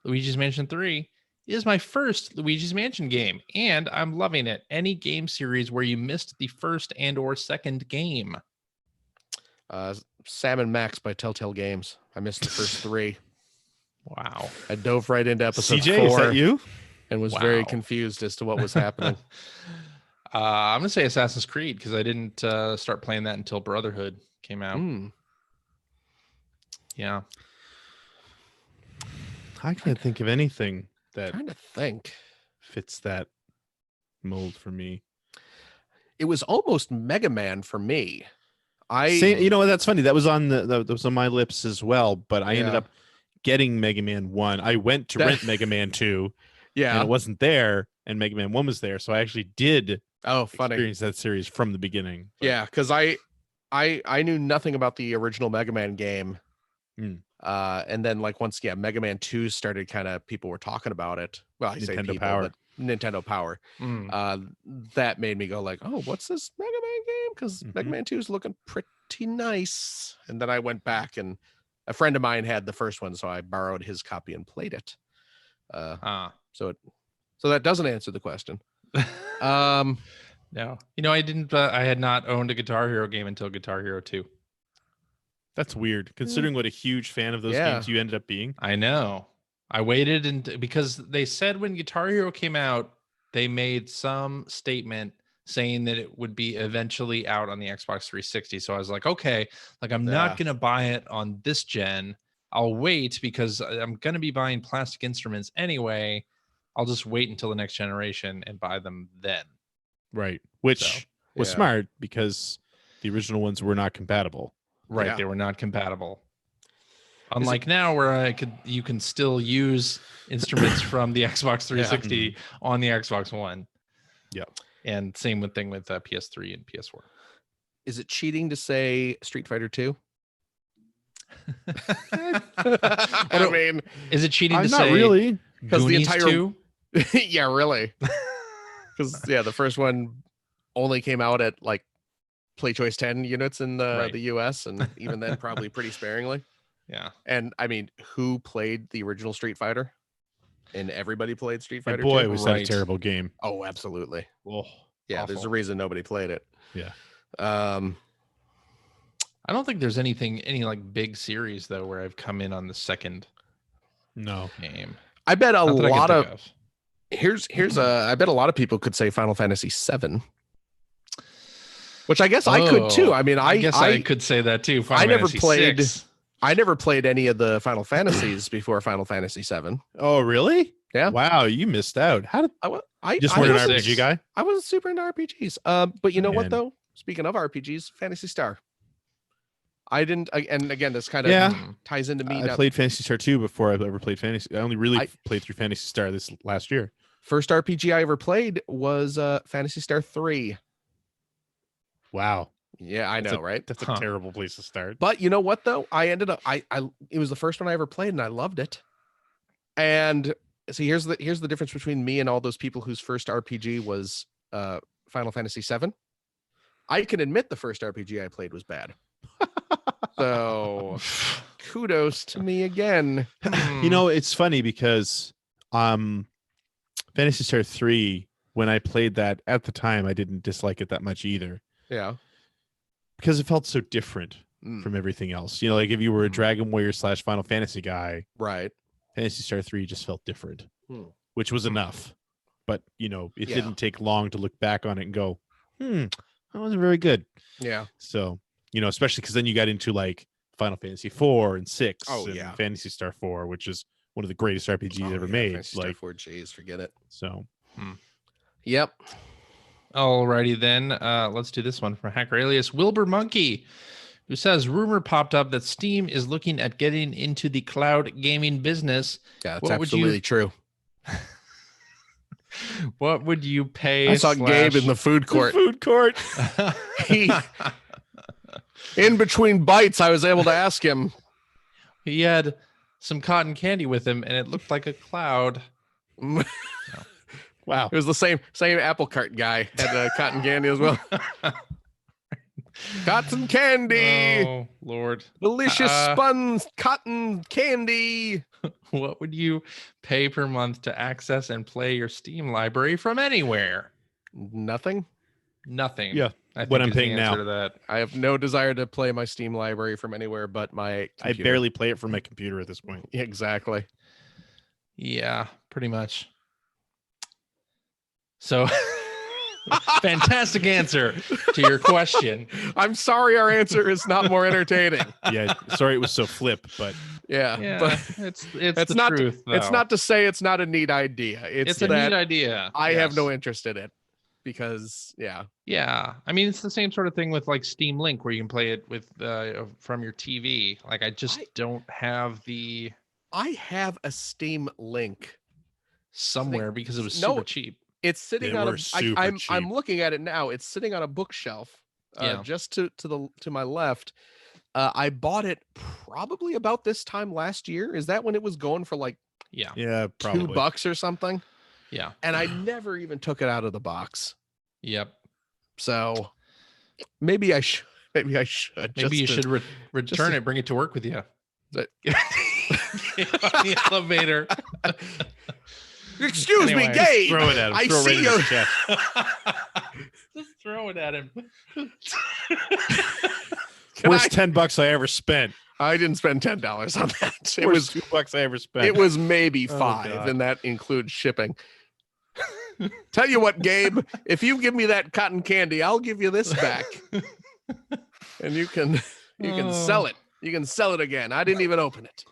Luigi's Mansion 3 is my first Luigi's Mansion game, and I'm loving it. Any game series where you missed the first and or second game? Sam and Max by Telltale Games. I missed the first 3. Wow. I dove right into episode CJ, 4 is that you? and was very Wow. confused as to what was happening. I'm gonna say Assassin's Creed because I didn't start playing that until Brotherhood came out. Mm. Yeah. I can't think of anything that Trying to think. fits that mold for me. It was almost Mega Man for me. Same, you know what? That's funny. That was on that was on my lips as well. But I ended Yeah. up getting Mega Man 1. I went to That- rent Mega Man 2, and yeah. it wasn't there, and Mega Man 1 was there. So I actually did Oh, funny. experience that series from the beginning. But Yeah, because I knew nothing about the original Mega Man game. Mm. And then like once Mega Man 2 started, kind of people were talking about it. Well, I say Nintendo people, Power. but Nintendo Power. Mm. That made me go like, oh, what's this Mega Man game? Because Mega Mhm. Man 2 is looking pretty nice. And then I went back, and a friend of mine had the first one, so I borrowed his copy and played it. Ah. So So that doesn't answer the question. Um, No, I didn't. I had not owned a Guitar Hero game until Guitar Hero 2. That's weird, considering what a huge fan of those Yeah. games you ended up being. I know. I waited and because they said when Guitar Hero came out, they made some statement saying that it would be eventually out on the Xbox 360. So I was like, okay, like I'm Yeah. not gonna buy it on this gen. I'll wait because I'm gonna be buying Plastic Instruments anyway. I'll just wait until the next generation and buy them then. Right. Which So, was yeah. smart because the original ones were not compatible. Right, Yeah. they were not compatible. Unlike now, where you can still use instruments from the Xbox 360 on the Xbox One. Yep. And same thing with PS3 and PS4. Is it cheating to say Street Fighter 2? I mean, Is it cheating to I'm not say really. because the Goonies entire 2? yeah, really. Because the first one only came out at like Play Choice 10 units in Right. the US, and even then probably pretty sparingly. Yeah. And I mean, who played the original Street Fighter? And everybody played Street And Fighter boy, 2? was that a Right. terrible game. Oh, absolutely. Oh, Yeah, there's a Awful. reason nobody played it. Yeah. I don't think there's any like big series though where I've come in on the second no. game. I bet a Not that I can lot think of here's I bet a lot of people could say Final Fantasy 7. Which I guess I could too. I mean, I guess I could say that too. Final I never Fantasy played- 6. I never played any of the Final Fantasies before Final Fantasy 7. Oh, really? Yeah. Wow, you missed out. How did I just I weren't an wasn't- wasn't- RPG guy? I wasn't super into RPGs. But you know what Man. though? Speaking of RPGs, Fantasy Star. I didn't, and again, this kind of Yeah. ties into me. I played Fantasy Star 2 before I ever played Fantasy. I only really played through Fantasy Star this last year. First RPG I ever played was Fantasy Star 3. Wow. Yeah, I That's know, right? That's a Huh. terrible place to start. But you know what though? I ended up it was the first one I ever played and I loved it. And see, here's the difference between me and all those people whose first RPG was Final Fantasy 7. I can admit the first RPG I played was bad. So kudos to me again. You know, it's funny because Fantasy Star 3, when I played that at the time, I didn't dislike it that much either Yeah. because it felt so different Mm, from everything else. You know, like if you were a Mm. Dragon Warrior / Final Fantasy guy, right. Fantasy Star 3 just felt different, Hmm. which was enough. But, you know, it Yeah. didn't take long to look back on it and go, that wasn't very good. Yeah. So, you know, especially because then you got into like Final Fantasy 4 and 6 Oh, and yeah. Fantasy Star 4, which is one of the greatest RPGs Oh, ever yeah, made. Fantasy Star Like, 4 J's, forget it. so Yep. Alrighty then. Let's do this one from Hacker Alias Wilbur Monkey, who says rumor popped up that Steam is looking at getting into the cloud gaming business. Yeah, that's What would you- absolutely true. What would you pay? I saw Gabe in the food court. food court. He- In between bites, I was able to ask him. He had some cotton candy with him, and it looked like a cloud. It Wow. was the same apple cart guy had cotton candy as well. Cotton candy, Oh Lord! delicious Uh, spun cotton candy. What would you pay per month to access and play your Steam library from anywhere? Nothing. Nothing. Yeah, I think what I'm is the paying answer now. to that. I have no desire to play my Steam library from anywhere but my I computer. barely play it from my computer at this point. Exactly. Yeah, pretty much. So, fantastic answer to your question. I'm sorry our answer is not more entertaining. Yeah, sorry it was so flip, but Yeah, Yeah, but it's it's the not truth. it's though. not to say it's not a neat idea. It's a that neat idea. I have no yes. interest in it because Yeah, I mean it's the same sort of thing with like Steam Link, where you can play it with from your TV. Like I just don't have the I have a Steam Link. somewhere because it was No, super cheap. It's sitting They on were a. super I'm cheap. looking at it now. It's sitting on a bookshelf, Yeah. just to my left. I bought it probably about this time last year. Is that when it was going for like Yeah, yeah, probably. $2 or something? yeah, And I never even took it out of the box. yep. So maybe I should. Maybe I should. Maybe you just to- should return to- it, bring it to work with you. That- Get on the elevator. Excuse Anyway, me, Gabe. Throw it at him. I Throw it right see in you. his chest. Just throw it at him. Worst $10 I ever spent. I didn't spend $10 on that. It Worst was $2 I ever spent. it was maybe Oh, 5, God. and that includes shipping. Tell you what, Gabe, if you give me that cotton candy, I'll give you this back, and you can sell it. You can sell it again. I didn't even open it.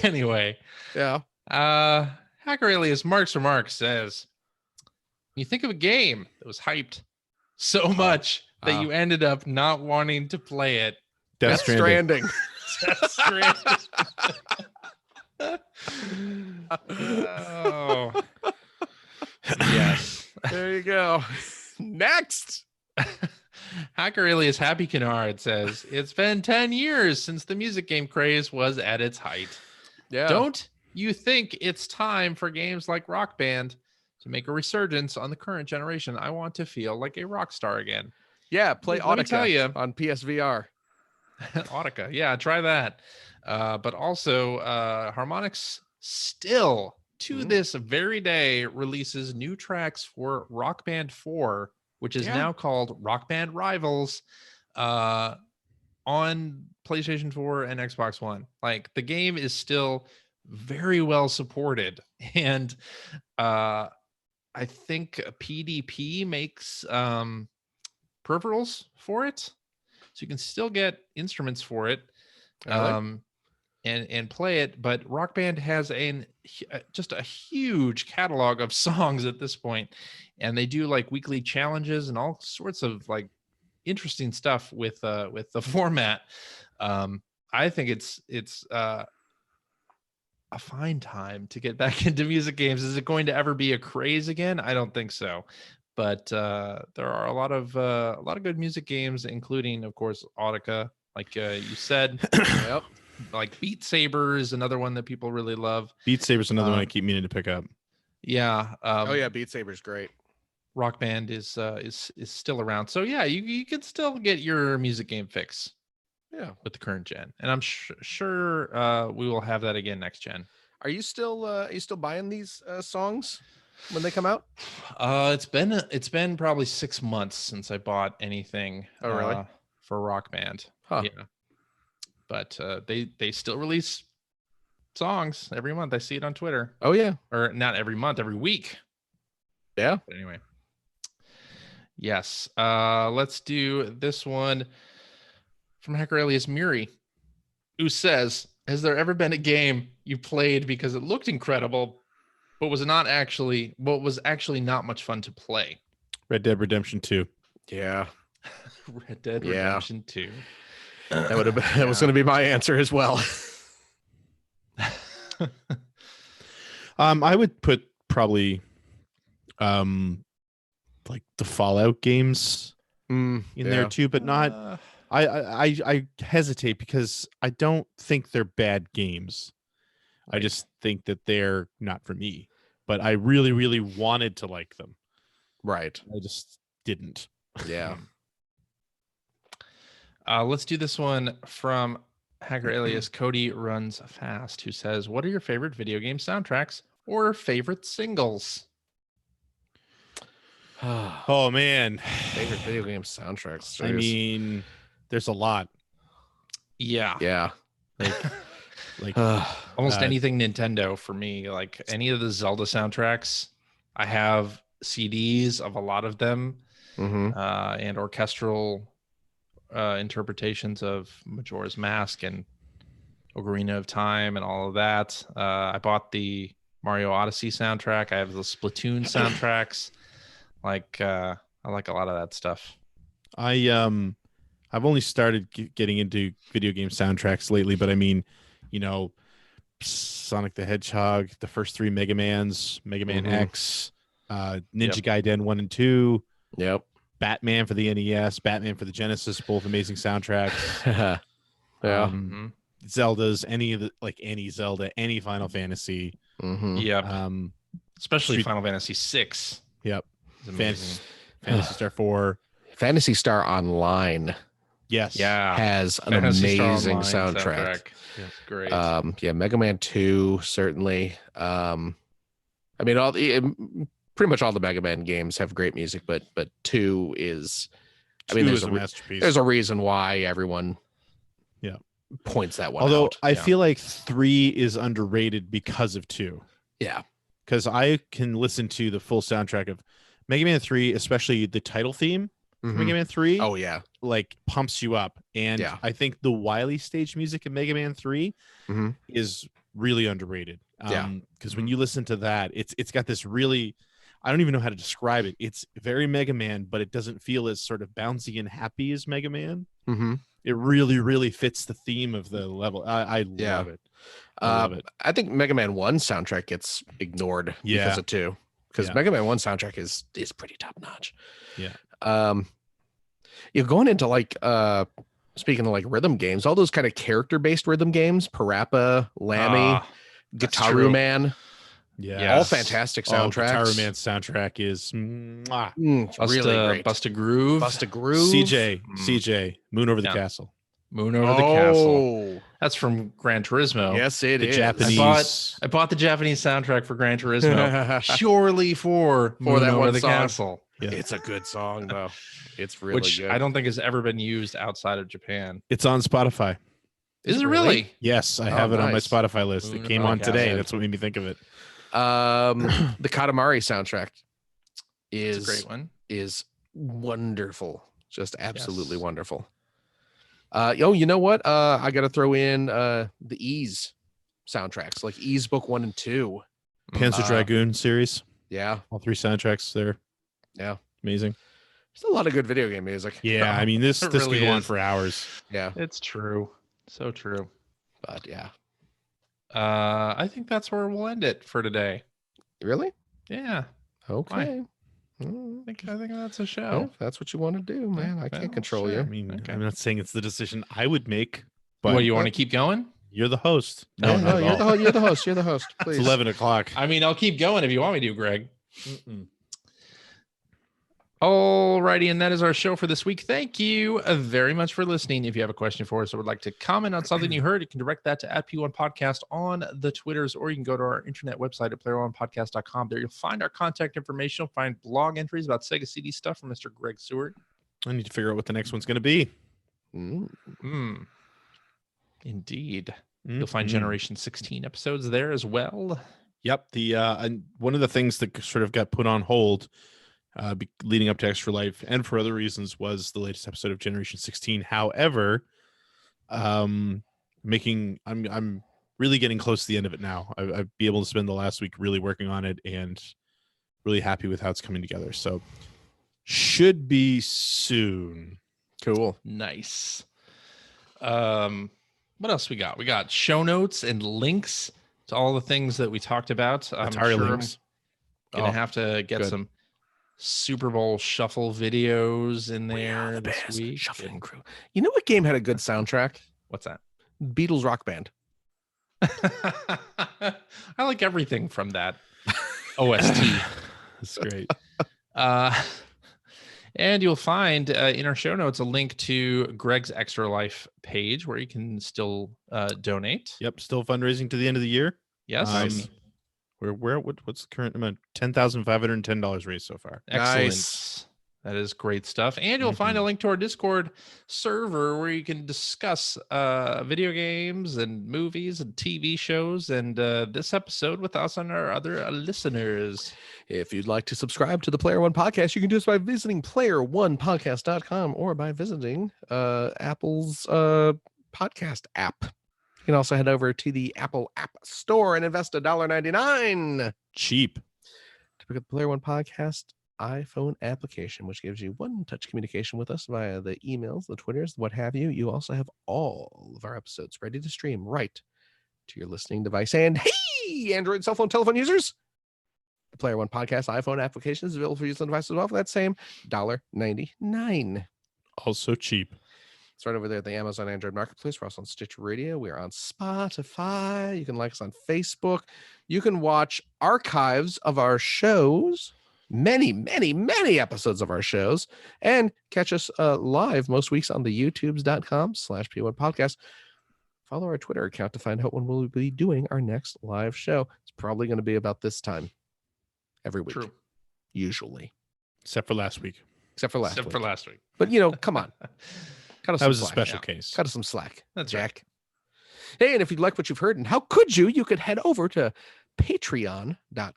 Anyway, Yeah. Hacker alias Mark's Remarks says, you think of a game that was hyped so much that you ended up not wanting to play it. Death Death Stranding. Stranding. Oh. Yes. There you go. Next. Hacker alias Happy Canard says, it's been 10 years since the music game craze was at its height. Yeah. Don't you think it's time for games like Rock Band to make a resurgence on the current generation? I want to feel like a rock star again. Yeah, play Let me Audica tell you. on PSVR. Audica, yeah, try that. But also, Harmonix still to this very day releases new tracks for Rock Band 4, which is now called Rock Band Rivals, on PlayStation 4 and Xbox One. Like, the game is still very well supported, and I think PDP makes peripherals for it, so you can still get instruments for it. Really? And play it, but Rock Band has just a huge catalog of songs at this point, and they do like weekly challenges and all sorts of like interesting stuff with the format. I think it's a fine time to get back into music games. Is it going to ever be a craze again? I don't think so, but there are a lot of good music games, including, of course, Audica, like you said. Yep. Like Beat Saber is another one that people really love. Beat Saber's another one I keep meaning to pick up. Yeah. Oh yeah, Beat Saber's great. Rock Band is still around. So yeah, you can still get your music game fix. Yeah. With the current gen, and I'm sure we will have that again next gen. Are you still buying these songs when they come out? It's been probably 6 months since I bought anything. Oh really? For Rock Band. Huh. Yeah. But they still release songs every month. I see it on Twitter. Oh yeah. Or not every month, every week. Yeah. But anyway. Yes. Let's do this one from Hacker alias Muri, who says, has there ever been a game you played because it looked incredible, but was actually not much fun to play? Red Dead Redemption 2. Yeah. Red Dead Redemption 2. That would have been, that was going to be my answer as well. I would put probably like the Fallout games in there too, but not I hesitate because I don't think they're bad games. I just think that they're not for me. But I really, really wanted to like them. Right. I just didn't. Yeah. Let's do this one from Hacker alias Cody Runs Fast, who says, what are your favorite video game soundtracks or favorite singles? Oh man. Favorite video game soundtracks. I mean, there's a lot. Yeah. Yeah. Like Almost anything Nintendo for me. Like any of the Zelda soundtracks, I have CDs of a lot of them, and orchestral interpretations of Majora's Mask and Ocarina of Time and all of that. I bought the Mario Odyssey soundtrack. I have the Splatoon soundtracks. Like I like a lot of that stuff. I've only started getting into video game soundtracks lately, but I mean, you know, Sonic the Hedgehog, the first 3 Mega Mans, Mega Man X, Ninja Gaiden 1 and 2. Yep. Batman for the NES, Batman for the Genesis, both amazing soundtracks. Zelda's, any Zelda, any Final Fantasy. Yep. Especially Street- Final Fantasy 6. Yep. Fantasy Fantasy Star 4. Fantasy Star Online. Yes. has an Phantasy Star amazing Online soundtrack. Yeah. It's great. Yeah, Mega Man 2 certainly. I mean, pretty much all the Mega Man games have great music, but 2 is. I mean, Two there's is a masterpiece. there's a reason why everyone points that one Although out. I feel like 3 is underrated because of 2. Yeah. Because I can listen to the full soundtrack of Mega Man 3, especially the title theme for Mhm. Mega Man 3, Oh yeah. like pumps you up. And Yeah. I think the Wily stage music in Mega Man 3 Mhm. is really underrated. Yeah. Because when you listen to that, it's got this really, I don't even know how to describe it. It's very Mega Man, but it doesn't feel as sort of bouncy and happy as Mega Man. Mm-hmm. It really, really fits the theme of the level. I Yeah. love it. I love it. I think Mega Man 1 soundtrack gets ignored because of 2. Because Yeah. Mega Man 1 soundtrack is pretty top notch. Yeah. You're going into like speaking of like rhythm games, all those kind of character-based rhythm games, Parappa, Lammy, that's Gitaru true. Man, Yeah. all Yes. fantastic Oh, soundtracks. Guitar Man's soundtrack is mwah. It's really great. Bust a Groove. Bust a Groove. CJ, Moon Over the Yeah. Castle. Moon Over the Castle. Oh, That's from Gran Turismo. yes, it The is. Japanese. I bought the Japanese soundtrack for Gran Turismo purely for Moon that Over one the song. Castle, Yeah. It's a good song though. It's really which good. I don't think has ever been used outside of Japan. It's on Spotify. Is it really? Yes, I Oh, have it on my nice. Spotify list. Moon It came Over on the today. Castle. That's what made me think of it. The Katamari soundtrack It's a is great one. is wonderful. Just absolutely Yes. wonderful. You know what? I got to throw in the Ease soundtracks, like Ease Book 1 and 2. Panzer Dragoon series. Yeah, All 3 soundtracks there. Yeah. Amazing. there's a lot of good video game music. Yeah, I mean this It this really could go on is. for hours. Yeah, It's true. So true. but yeah, I think that's where we'll end it for today. really? Yeah. Okay. I think that's a Yeah, show. if that's what you want to do, man. I can't well, control sure. I you. mean, Okay. I'm not saying it's the decision I would make, but What, you want to keep going? you're the host. No, not at you're all. you're the host. You're the host. Please. It's 11 o'clock. I mean, I'll keep going if you want me to, Greg. Alrighty, and that is our show for this week. Thank you very much for listening. If you have a question for us or would like to comment on something you heard, you can direct that to @P1Podcast on the Twitters, or you can go to our internet website at playeronepodcast.com. There you'll find our contact information. You'll find blog entries about Sega CD stuff from Mr. Greg Seward. I need to figure out what the next one's going to be. Indeed. You'll find Mhm. Generation 16 episodes there as well. Yep. The and one of the things that sort of got put on hold leading up to Extra Life and for other reasons was the latest episode of Generation 16. However, I'm really getting close to the end of it now. I'd be able to spend the last week really working on it and really happy with how it's coming together. So should be soon. Cool. Nice. What else we got? We got show notes and links to all the things that we talked about. I'm Atari sure links. I'm gonna Oh, have to get good. some Super Bowl shuffle videos in there this week. Shuffling Crew. You know what game had a good soundtrack? What's that? Beatles Rock Band. I like everything from that OST. That's great. And you'll find in our show notes a link to Greg's Extra Life page where you can still donate. Yep. Still fundraising to the end of the year. Yes. Nice. What's the current amount? $10,510 raised so far. Excellent. Nice. That is great stuff. And you'll find a link to our Discord server where you can discuss video games and movies and TV shows and this episode with us and our other listeners. If you'd like to subscribe to the Player One Podcast, you can do this by visiting playeronepodcast.com or by visiting Apple's podcast app. You can also head over to the Apple App Store and invest $1.99 Cheap. to pick up the Player One Podcast iPhone application, which gives you one-touch communication with us via the emails, the Twitters, what have you. You also have all of our episodes ready to stream right to your listening device. And hey, Android cell phone telephone users, the Player One Podcast iPhone application is available for use on devices as well for that same $1.99. Also cheap. It's right over there at the Amazon Android Marketplace. We're also on Stitcher Radio. We're on Spotify. You can like us on Facebook. You can watch archives of our shows many, many, many episodes of our shows, and catch us live most weeks on the youtubes.com/P1 podcast. Follow our Twitter account to find out when we'll be doing our next live show. It's probably going to be about this time every week. True. Usually. Except for last week. Except for last Except week. for last week. But, come on. Cut us That some was a slack. special yeah. case. Cut us some slack. That's Jack. Hey, and if you'd like what you've heard, and how could you could head over to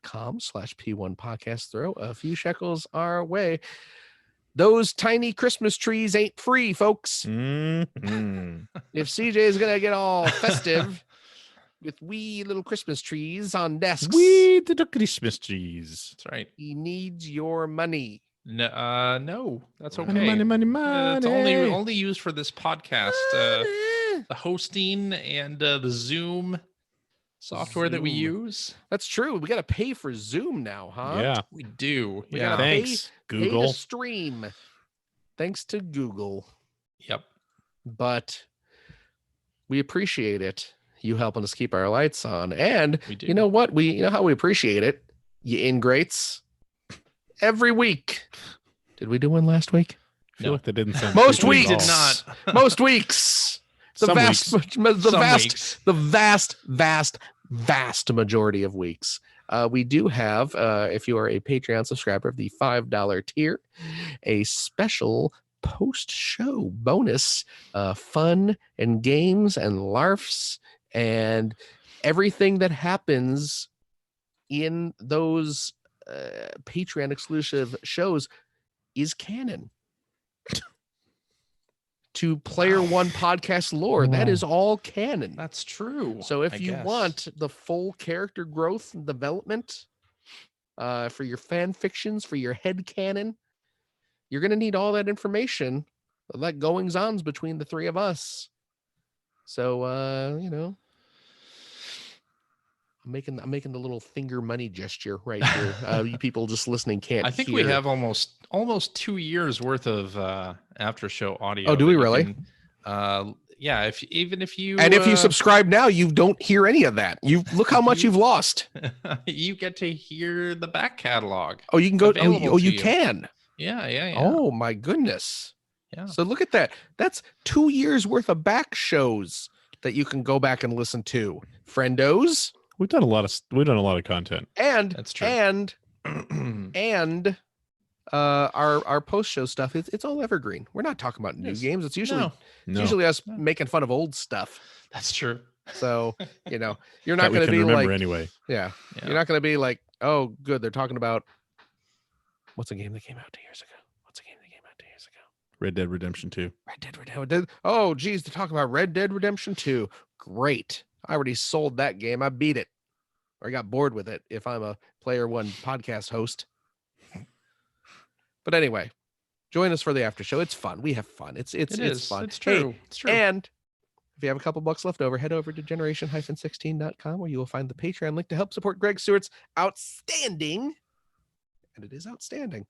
patreon.com/P1 podcast. Throw a few shekels our way. Those tiny Christmas trees ain't free, folks. Mhm. If CJ is going to get all festive with wee little Christmas trees on desks, We did the Christmas trees. That's right. he needs your money. No, that's okay. Money. It's only used for this podcast. The hosting and the Zoom software that we Zoom. use. That's true. We got to pay for Zoom now, huh? Yeah. We do. We yeah. gotta pay- Thanks, Pay Google. to stream. Thanks to Google. Yep. But we appreciate it. You helping us keep our lights on. And We do. you know what? You know how we appreciate it, you ingrates. Every week. Did we do one last week? I feel No. like that didn't sound Most too weeks. Did at all. not. Most weeks. The Some vast, weeks. the vast majority of weeks. We do have, if you are a Patreon subscriber of the $5 tier, a special post-show bonus, fun and games and larfs and everything that happens in those Patreon exclusive shows is canon to Player One podcast lore. That is all canon. That's true. So if I you guess. want the full character growth and development for your fan fictions, for your head canon, you're going to need all that information, that goings ons between the three of us. So, I'm making the little finger money gesture right here. You people just listening can't. I think hear. we have almost 2 years worth of after show audio. Oh, do that we you really? can, yeah. If you And if you subscribe now, you don't hear any of that. You look how much You- you've lost. you get to hear the back catalog. Oh, you can go. Available Oh, to you you. can. Yeah. Oh my goodness. Yeah. So look at that. That's 2 years worth of back shows that you can go back and listen to. Friendos We've done a lot of content. and That's true. and our post show stuff. It's all evergreen. We're not talking about new Yes. games. It's usually No, No, usually us No. making fun of old stuff. that's true. So you're that not we going to can be remember like anyway. yeah. Yeah. You're not going to be like, oh, good. They're talking about what's a game that came out 2 years ago. What's a game that came out 2 years ago? Red Dead Redemption 2. Red Dead Redemption. Oh, geez, they're talking about Red Dead Redemption 2. Great. I already sold that game. I beat it. Or I got bored with it if I'm a Player One podcast host. But anyway, join us for the after show. It's fun. We have fun. It's It is. fun. It's Hey, true. It's true. and if you have a couple bucks left over, head over to generation-16.com where you will find the Patreon link to help support Greg Stewart's outstanding, and it is outstanding,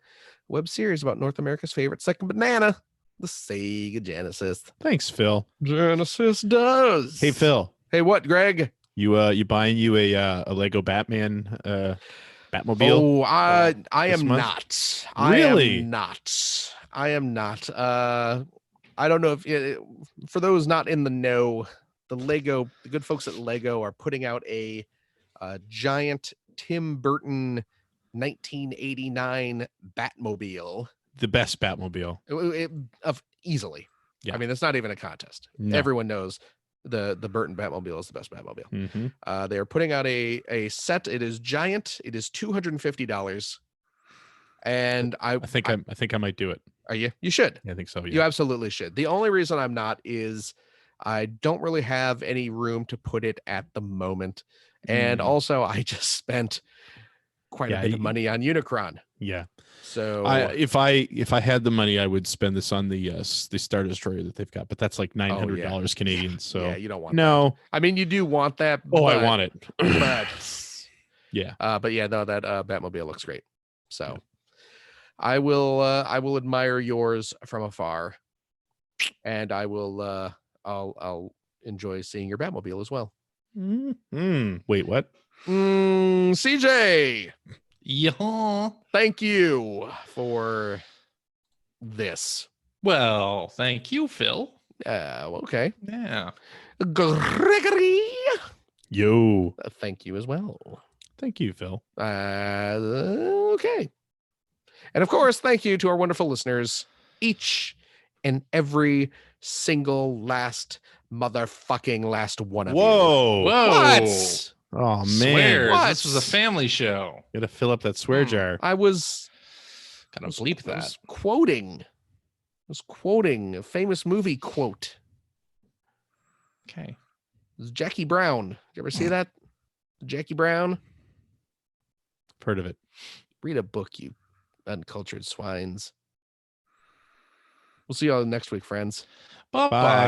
web series about North America's favorite second banana, the Sega Genesis. Thanks, Phil. Genesis does. Hey, Phil. Hey, what, Greg? You buying you a Lego Batman Batmobile? Oh, I this am month? not. Really? I am not. I don't know if for those not in the know, the good folks at Lego are putting out a giant Tim Burton 1989 Batmobile. The best Batmobile. Of easily. Yeah. I mean, it's not even a contest. No. Everyone knows the Burton Batmobile is the best Batmobile. Mm-hmm. They are putting out a set. It is giant. It is $250. And I I think I might do it. are you? You should. Yeah, I think so. You Yeah. absolutely should. The only reason I'm not is I don't really have any room to put it at the moment. And Mm. also I just spent quite a Yeah, bit of money on Unicron. Yeah. So If I had the money, I would spend this on the Star Destroyer that they've got, but that's like $900 Canadian. So yeah, you don't want that. no. I mean, you do want that. Oh, I but- want it. but Yeah. but yeah, no, that Batmobile looks great. So I will admire yours from afar, and I will I'll enjoy seeing your Batmobile as well. Wait, what? CJ, Yeah. Thank you for this. Well, thank you, Phil. Okay. Yeah. Gregory. Yo. Thank you as well. Thank you, Phil. Okay. And of course, thank you to our wonderful listeners, each and every single last motherfucking last one of you. Whoa. Whoa. What? Oh, man. Swears. What? This was a family show. Gotta fill up that swear jar. I was Gotta bleep I that. was quoting a famous movie quote. Okay. It was Jackie Brown. Did you ever see that? Jackie Brown? Heard of it. Read a book, you uncultured swines. We'll see you all next week, friends. Bye-bye. Bye.